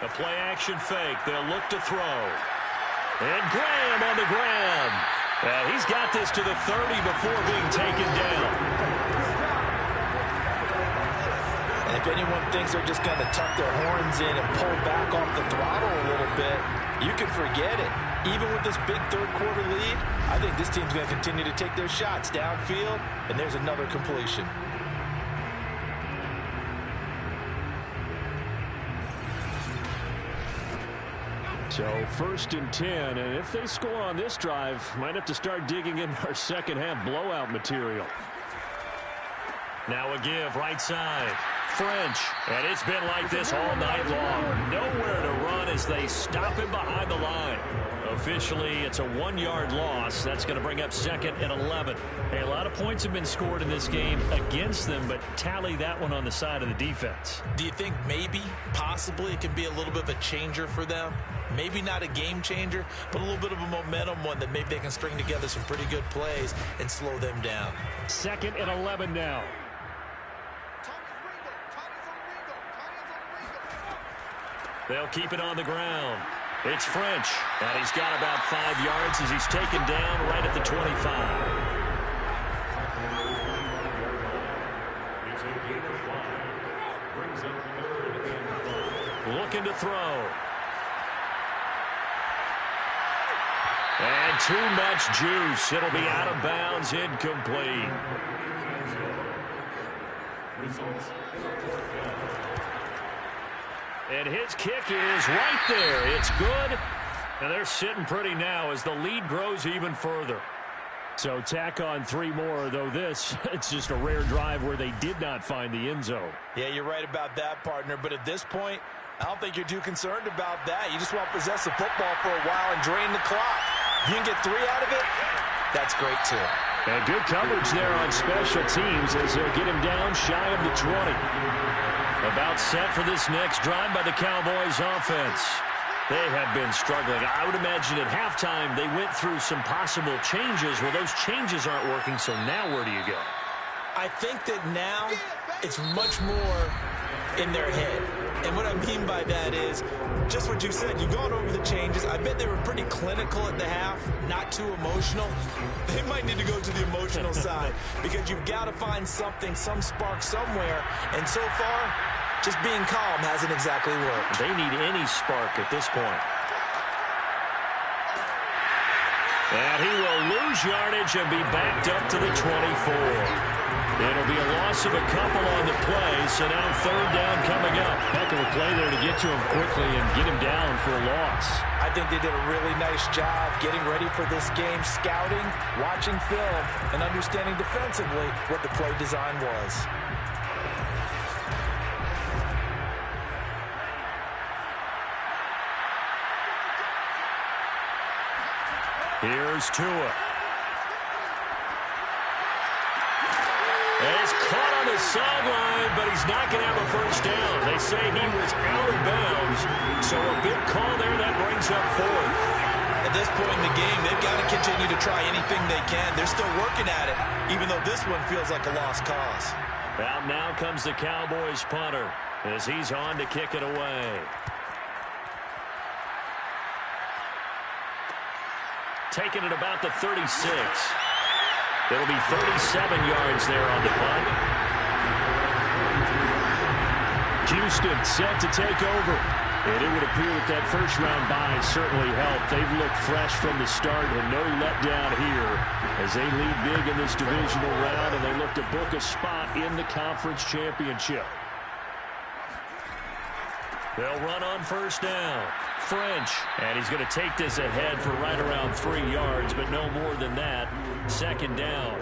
A play-action fake. They'll look to throw. And Graham on the ground. And he's got this to the 30 before being taken down. And if anyone thinks they're just going to tuck their horns in and pull back off the throttle a little bit, you can forget it. Even with this big third-quarter lead, I think this team's going to continue to take their shots downfield, and there's another completion. So 1st and 10, and if they score on this drive, might have to start digging in our second half blowout material. Now a give right side. French. And it's been like this all night long. Nowhere to run as they stop him behind the line. Officially, it's a 1-yard loss. That's going to bring up 2nd and 11. Hey, a lot of points have been scored in this game against them, but tally that one on the side of the defense. Do you think maybe, possibly, it can be a little bit of a changer for them? Maybe not a game changer, but a little bit of a momentum one that maybe they can string together some pretty good plays and slow them down. 2nd and 11 now. They'll keep it on the ground. It's French, and he's got about 5 yards as he's taken down right at the 25. Looking to throw. And too much juice. It'll be out of bounds, incomplete. And his kick is right there. It's good. And they're sitting pretty now as the lead grows even further. So tack on 3 more, though it's just a rare drive where they did not find the end zone. Yeah, you're right about that, partner. But at this point, I don't think you're too concerned about that. You just want to possess the football for a while and drain the clock. You can get 3 out of it, that's great too. And good coverage there on special teams as they'll get him down shy of the 20. About set for this next drive by the Cowboys offense. They have been struggling. I would imagine at halftime they went through some possible changes. Well, those changes aren't working, so now where do you go? I think that now it's much more in their head. And what I mean by that is just what you said. You've gone over the changes. I bet they were pretty clinical at the half, not too emotional. They might need to go to the emotional side because you've got to find something, some spark somewhere. And so far, just being calm hasn't exactly worked. They need any spark at this point. And he will lose yardage and be backed up to the 24. It'll be a loss of a couple on the play, so now third down coming up. Heck of a play there to get to him quickly and get him down for a loss. I think they did a really nice job getting ready for this game, scouting, watching film, and understanding defensively what the play design was. Here's Tua. And he's caught on the sideline, but he's not going to have a first down. They say he was out of bounds, so a big call there that brings up fourth. At this point in the game, they've got to continue to try anything they can. They're still working at it, even though this one feels like a lost cause. Out now comes the Cowboys punter as he's on to kick it away. Taking it about the 36. It'll be 37 yards there on the punt. Houston set to take over. And it would appear that that first-round bye certainly helped. They've looked fresh from the start and no letdown here as they lead big in this divisional round, and they look to book a spot in the conference championship. They'll run on first down. French. And he's going to take this ahead for right around 3 yards, but no more than that. Second down.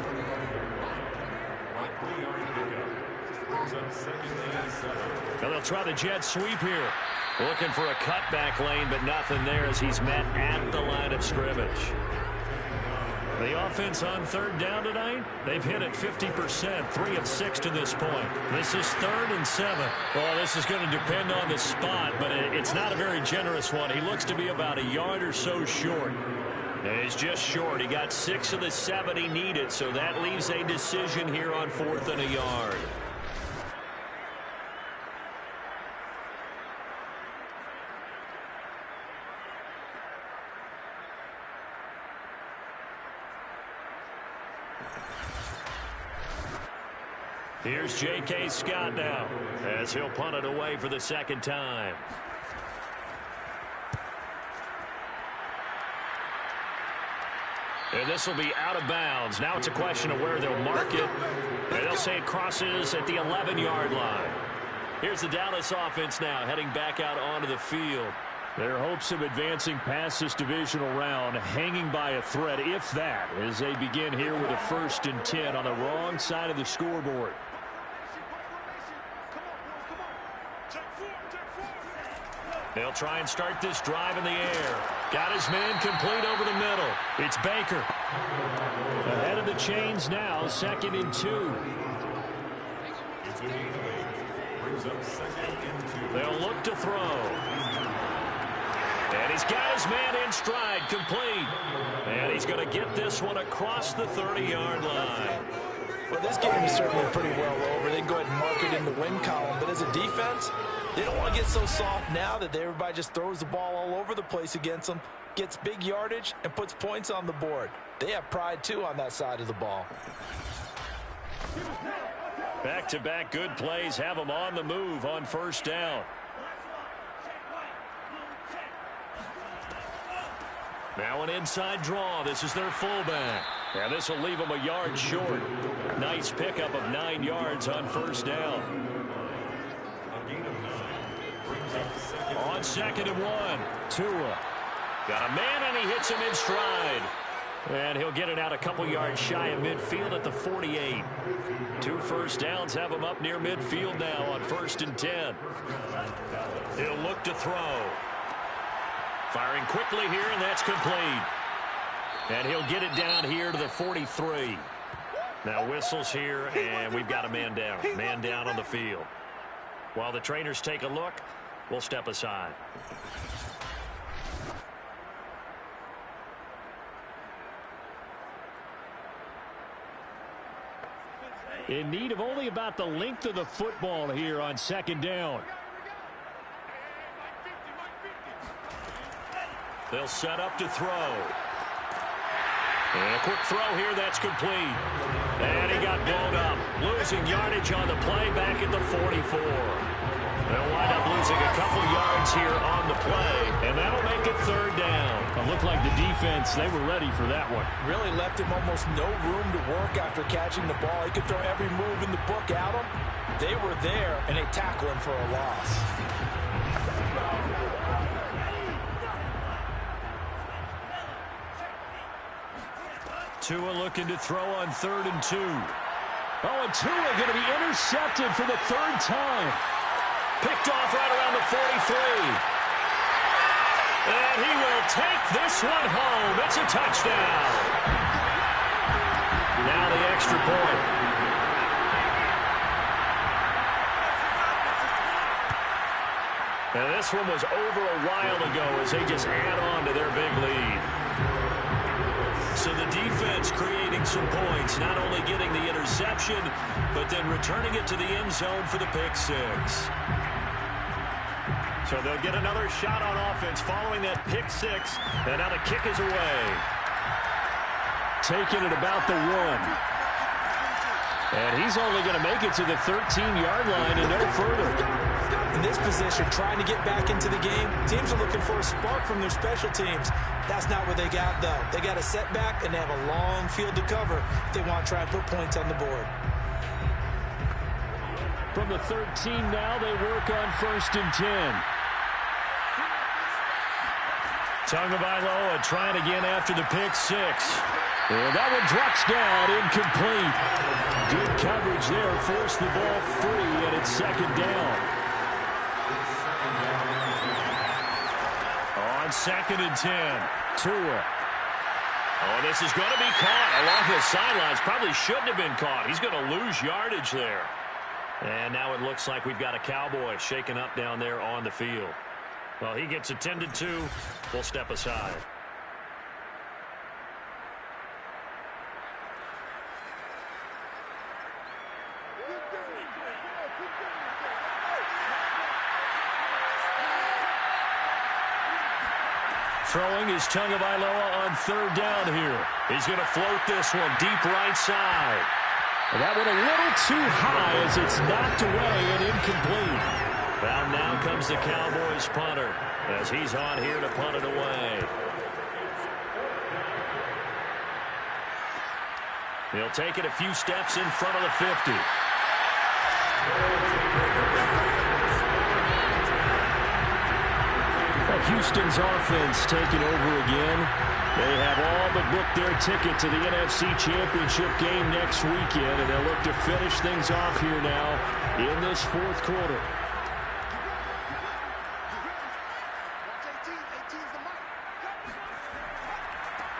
Now they'll try the jet sweep here. Looking for a cutback lane, but nothing there as he's met at the line of scrimmage. The offense on third down tonight, they've hit it 50%, 3 of 6 to this point. This is 3rd and 7. Well, this is going to depend on the spot, but it's not a very generous one. He looks to be about a yard or so short. And he's just short. He got 6 of the 7 he needed, so that leaves a decision here on 4th and a yard. Here's J.K. Scott now as he'll punt it away for the second time. And this will be out of bounds. Now it's a question of where they'll mark it. And they'll say it crosses at the 11-yard line. Here's the Dallas offense now heading back out onto the field. Their hopes of advancing past this divisional round hanging by a thread, if that, as they begin here with a 1st and 10 on the wrong side of the scoreboard. They'll try and start this drive in the air. Got his man complete over the middle. It's Baker. Ahead of the chains now, 2nd and 2. They'll look to throw. And he's got his man in stride, complete. And he's going to get this one across the 30-yard line. Well, this game is certainly pretty well over. They can go ahead and mark it in the win column. But as a defense, they don't want to get so soft now that everybody just throws the ball all over the place against them, gets big yardage, and puts points on the board. They have pride, too, on that side of the ball. Back-to-back good plays have them on the move on first down. Now an inside draw. This is their fullback. And this will leave them a yard short. Nice pickup of 9 yards on first down. On 2nd and 1, Tua. Got a man, and he hits him in stride. And he'll get it out a couple yards shy of midfield at the 48. 2 first downs have him up near midfield now on 1st and 10. He'll look to throw. Firing quickly here, and that's complete. And he'll get it down here to the 43. Now whistles here, and we've got a man down. Man down on the field. While the trainers take a look, we'll step aside. In need of only about the length of the football here on second down. They'll set up to throw. And a quick throw here, that's complete. And he got blown up. Losing yardage on the play back at the 44. They'll wind up losing a couple yards here on the play, and that'll make it third down. It looked like the defense, they were ready for that one. Really left him almost no room to work after catching the ball. He could throw every move in the book at him. They were there, and they tackle him for a loss. Tua looking to throw on 3rd and 2. Oh, and Tua going to be intercepted for the third time. Picked off right around the 43. And he will take this one home. It's a touchdown. Now the extra point. And this one was over a while ago as they just add on to their big lead. So the defense creating some points, not only getting the interception, but then returning it to the end zone for the pick six. So they'll get another shot on offense following that pick six, and now the kick is away. Taking it about the 1. And he's only going to make it to the 13-yard line and no further. In this position, trying to get back into the game, teams are looking for a spark from their special teams. That's not what they got, though. They got a setback, and they have a long field to cover if they want to try and put points on the board. From the 13 now, they work on 1st and 10. Tagovailoa trying again after the pick six. And that one drops down, incomplete. Good coverage there, forced the ball free, and it's 2nd down. On 2nd and 10, Tua. Oh, this is going to be caught along the sidelines. Probably shouldn't have been caught. He's going to lose yardage there. And now it looks like we've got a Cowboy shaken up down there on the field. Well, he gets attended to. We'll step aside. Throwing is Tagovailoa on 3rd down here. He's going to float this one deep right side. And that one a little too high as it's knocked away and incomplete. Well, now comes the Cowboys punter as he's on here to punt it away. He'll take it a few steps in front of the 50. Houston's offense taking over again. They have all but booked their ticket to the NFC Championship game next weekend, and they'll look to finish things off here now in this 4th quarter.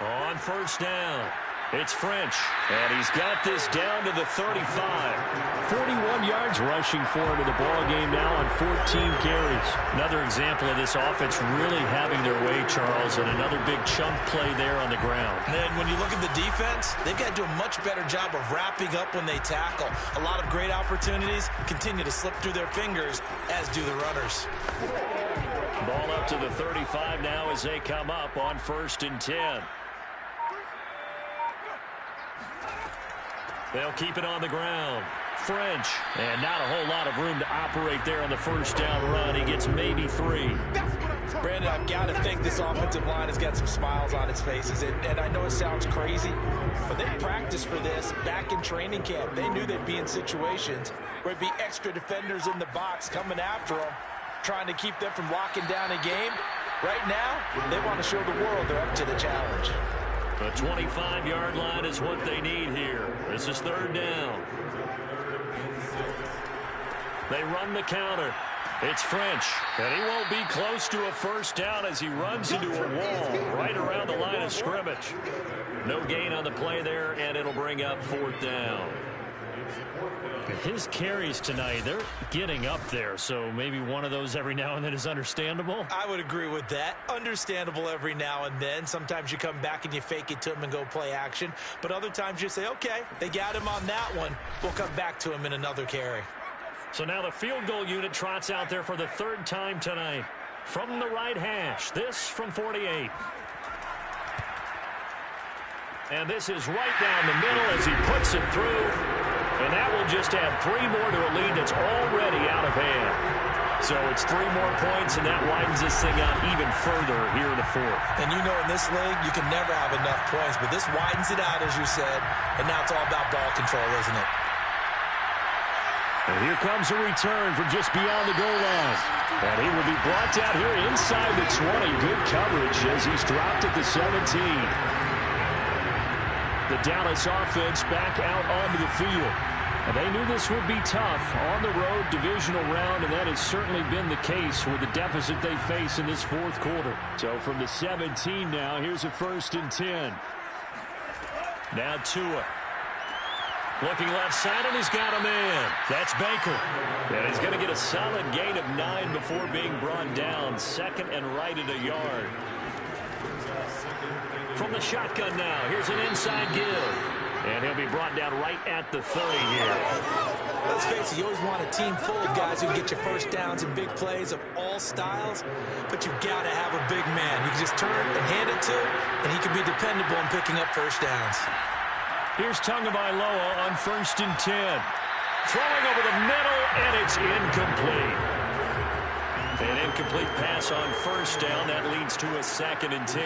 On 1st down, it's French, and he's got this down to the 35. 41 yards rushing for him in the ball game now on 14 carries. Another example of this offense really having their way, Charles, and another big chunk play there on the ground. And when you look at the defense, they've got to do a much better job of wrapping up when they tackle. A lot of great opportunities continue to slip through their fingers, as do the runners. Ball up to the 35 now as they come up on 1st and 10. They'll keep it on the ground. French, and not a whole lot of room to operate there on the 1st down run. He gets maybe 3. Brandon, I've got to think this offensive line has got some smiles on its faces, and I know it sounds crazy, but they practiced for this back in training camp. They knew they'd be in situations where it'd be extra defenders in the box coming after them, trying to keep them from locking down a game. Right now, they want to show the world they're up to the challenge. The 25-yard line is what they need here. This is 3rd down. They run the counter. It's French, and he won't be close to a first down as he runs into a wall right around the line of scrimmage. No gain on the play there, and it'll bring up 4th down. His carries tonight, they're getting up there, so maybe one of those every now and then is understandable. I would agree with that. Understandable every now and then. Sometimes you come back and you fake it to him and go play action. But other times you say, okay, they got him on that one. We'll come back to him in another carry. So now the field goal unit trots out there for the 3rd time tonight. From the right hash, this from 48. And this is right down the middle as he puts it through. And that will just add 3 more to a lead that's already out of hand. So it's 3 more points, and that widens this thing out even further here in the 4th. And you know in this league, you can never have enough points. But this widens it out, as you said. And now it's all about ball control, isn't it? And here comes a return from just beyond the goal line. And he will be brought down here inside the 20. Good coverage as he's dropped at the 17. The Dallas offense back out onto the field. And they knew this would be tough on the road divisional round, and that has certainly been the case with the deficit they face in this 4th quarter. So from the 17 now, here's a 1st and 10. Now Tua. Looking left side, and he's got a man. That's Baker. And he's going to get a solid gain of 9 before being brought down. 2nd and right at a yard. From the shotgun now, here's an inside give. And he'll be brought down right at the 30 here. Let's face it, you always want a team full of guys who can get you first downs and big plays of all styles, but you've got to have a big man. You can just turn and hand it to, and he can be dependable in picking up first downs. Here's Tagovailoa on 1st and 10. Throwing over the middle, and it's incomplete. An incomplete pass on 1st down. That leads to a 2nd and 10.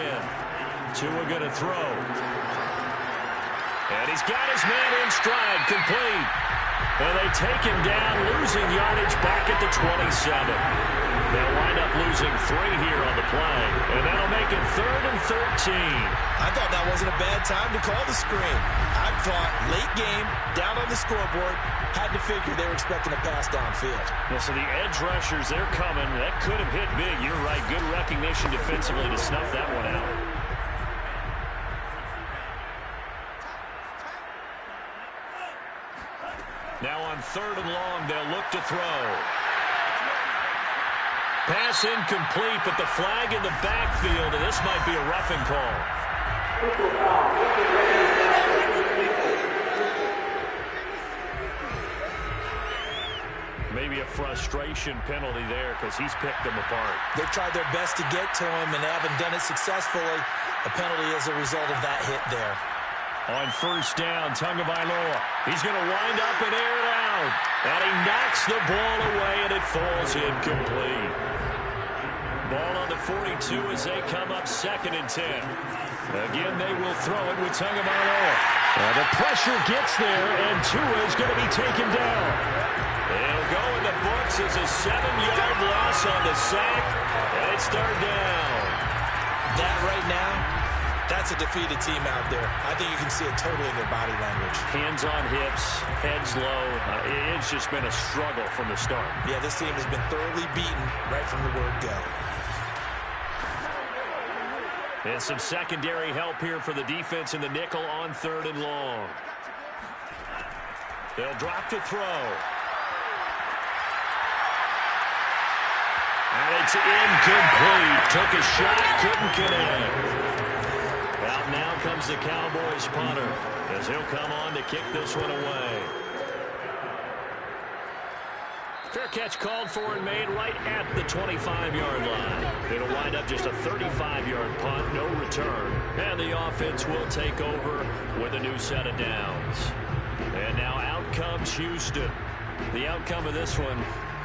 Tua going to throw. And he's got his man in stride, complete. And they take him down, losing yardage back at the 27. They'll wind up losing 3 here on the play. And that'll make it 3rd and 13. I thought that wasn't a bad time to call the screen. I thought late game, down on the scoreboard, had to figure they were expecting a pass downfield. Well, so the edge rushers, they're coming. That could have hit big. You're right. Good recognition defensively to snuff that one out. Now on 3rd and long, they'll look to throw. Pass incomplete, but the flag in the backfield, and this might be a roughing call. Maybe a frustration penalty there because he's picked them apart. They've tried their best to get to him and haven't done it successfully. A penalty as a result of that hit there. On 1st down, Tagovailoa. He's going to wind up and air it out. And he knocks the ball away, and it falls incomplete. Ball on the 42 as they come up 2nd and 10. Again, they will throw it with Tagovailoa. The pressure gets there, and Tua is going to be taken down. It'll go in the books as a 7-yard loss on the sack, and it's 3rd down. That right now, that's a defeated team out there. I think you can see it totally in their body language. Hands on hips, heads low. It's just been a struggle from the start. Yeah, this team has been thoroughly beaten right from the word go. And some secondary help here for the defense in the nickel on 3rd and long. They'll drop to throw. And it's incomplete. Took a shot, couldn't connect. Out now comes the Cowboys punter as he'll come on to kick this one away. Fair catch called for and made right at the 25-yard line. It'll wind up just a 35-yard punt, no return. And the offense will take over with a new set of downs. And now out comes Houston. The outcome of this one,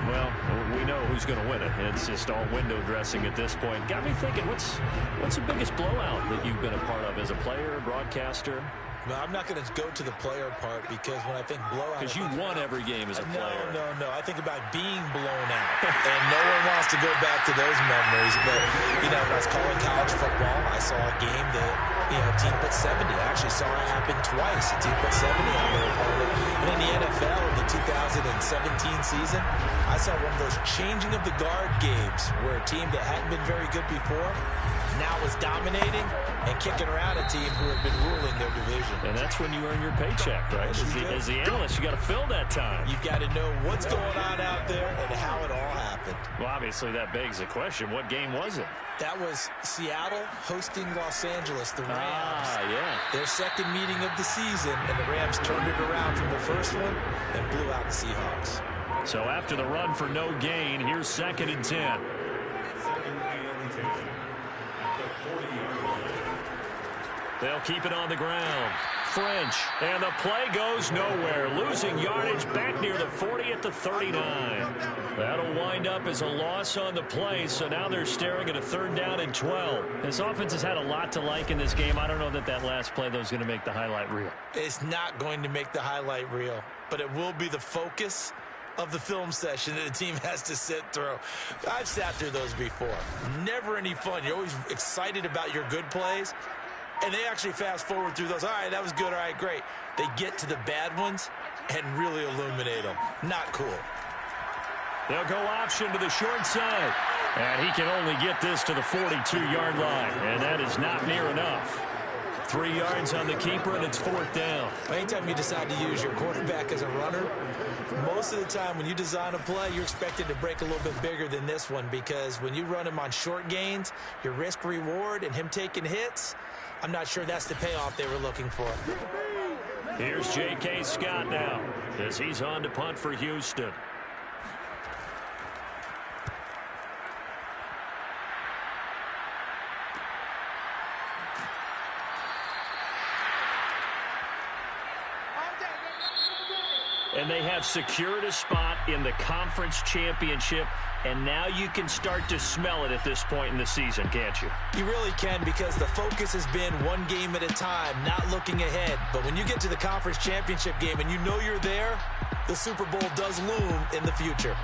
well, we know who's going to win it. It's just all window dressing at this point. Got me thinking, what's the biggest blowout that you've been a part of as a player, broadcaster? Well, I'm not going to go to the player part because when I think blowout... Because you won every game as a player. No. I think about being blown out. And no one wants to go back to those memories. But, when I was calling college football, I saw a game that, a team put 70. I actually saw it happen twice. A team put 70 on their opponent. And in the NFL in the 2017 season, I saw one of those changing of the guard games where a team that hadn't been very good before now was dominating and kicking around a team who had been ruling their division. And that's when you earn your paycheck, right? As the analyst, you got to fill that time. You've got to know what's going on out there and how it all happened. Well, obviously that begs the question, what game was it? That was Seattle hosting Los Angeles, the Rams. Yeah. Their second meeting of the season, and the Rams turned it around from the first one and blew out the Seahawks. So after the run for no gain, here's 2nd and 10. They'll keep it on the ground. French, and the play goes nowhere. Losing yardage back near the 40 at the 39. That'll wind up as a loss on the play, so now they're staring at a 3rd down and 12. This offense has had a lot to like in this game. I don't know that last play, though, is going to make the highlight reel. It's not going to make the highlight reel, but it will be the focus of the film session that the team has to sit through. I've sat through those before. Never any fun. You're always excited about your good plays. And they actually fast forward through those. All right, that was good. All right, great. They get to the bad ones and really illuminate them. Not cool. They'll go option to the short side. And he can only get this to the 42-yard line. And that is not near enough. 3 yards on the keeper, and it's 4th down. Anytime you decide to use your quarterback as a runner, most of the time when you design a play, you're expected to break a little bit bigger than this one, because when you run him on short gains, your risk-reward and him taking hits, I'm not sure that's the payoff they were looking for. Here's J.K. Scott now as he's on to punt for Houston. And they have secured a spot in the conference championship, and now you can start to smell it at this point in the season, can't you? You really can, because the focus has been one game at a time, not looking ahead. But when you get to the conference championship game and you know you're there, the Super Bowl does loom in the future.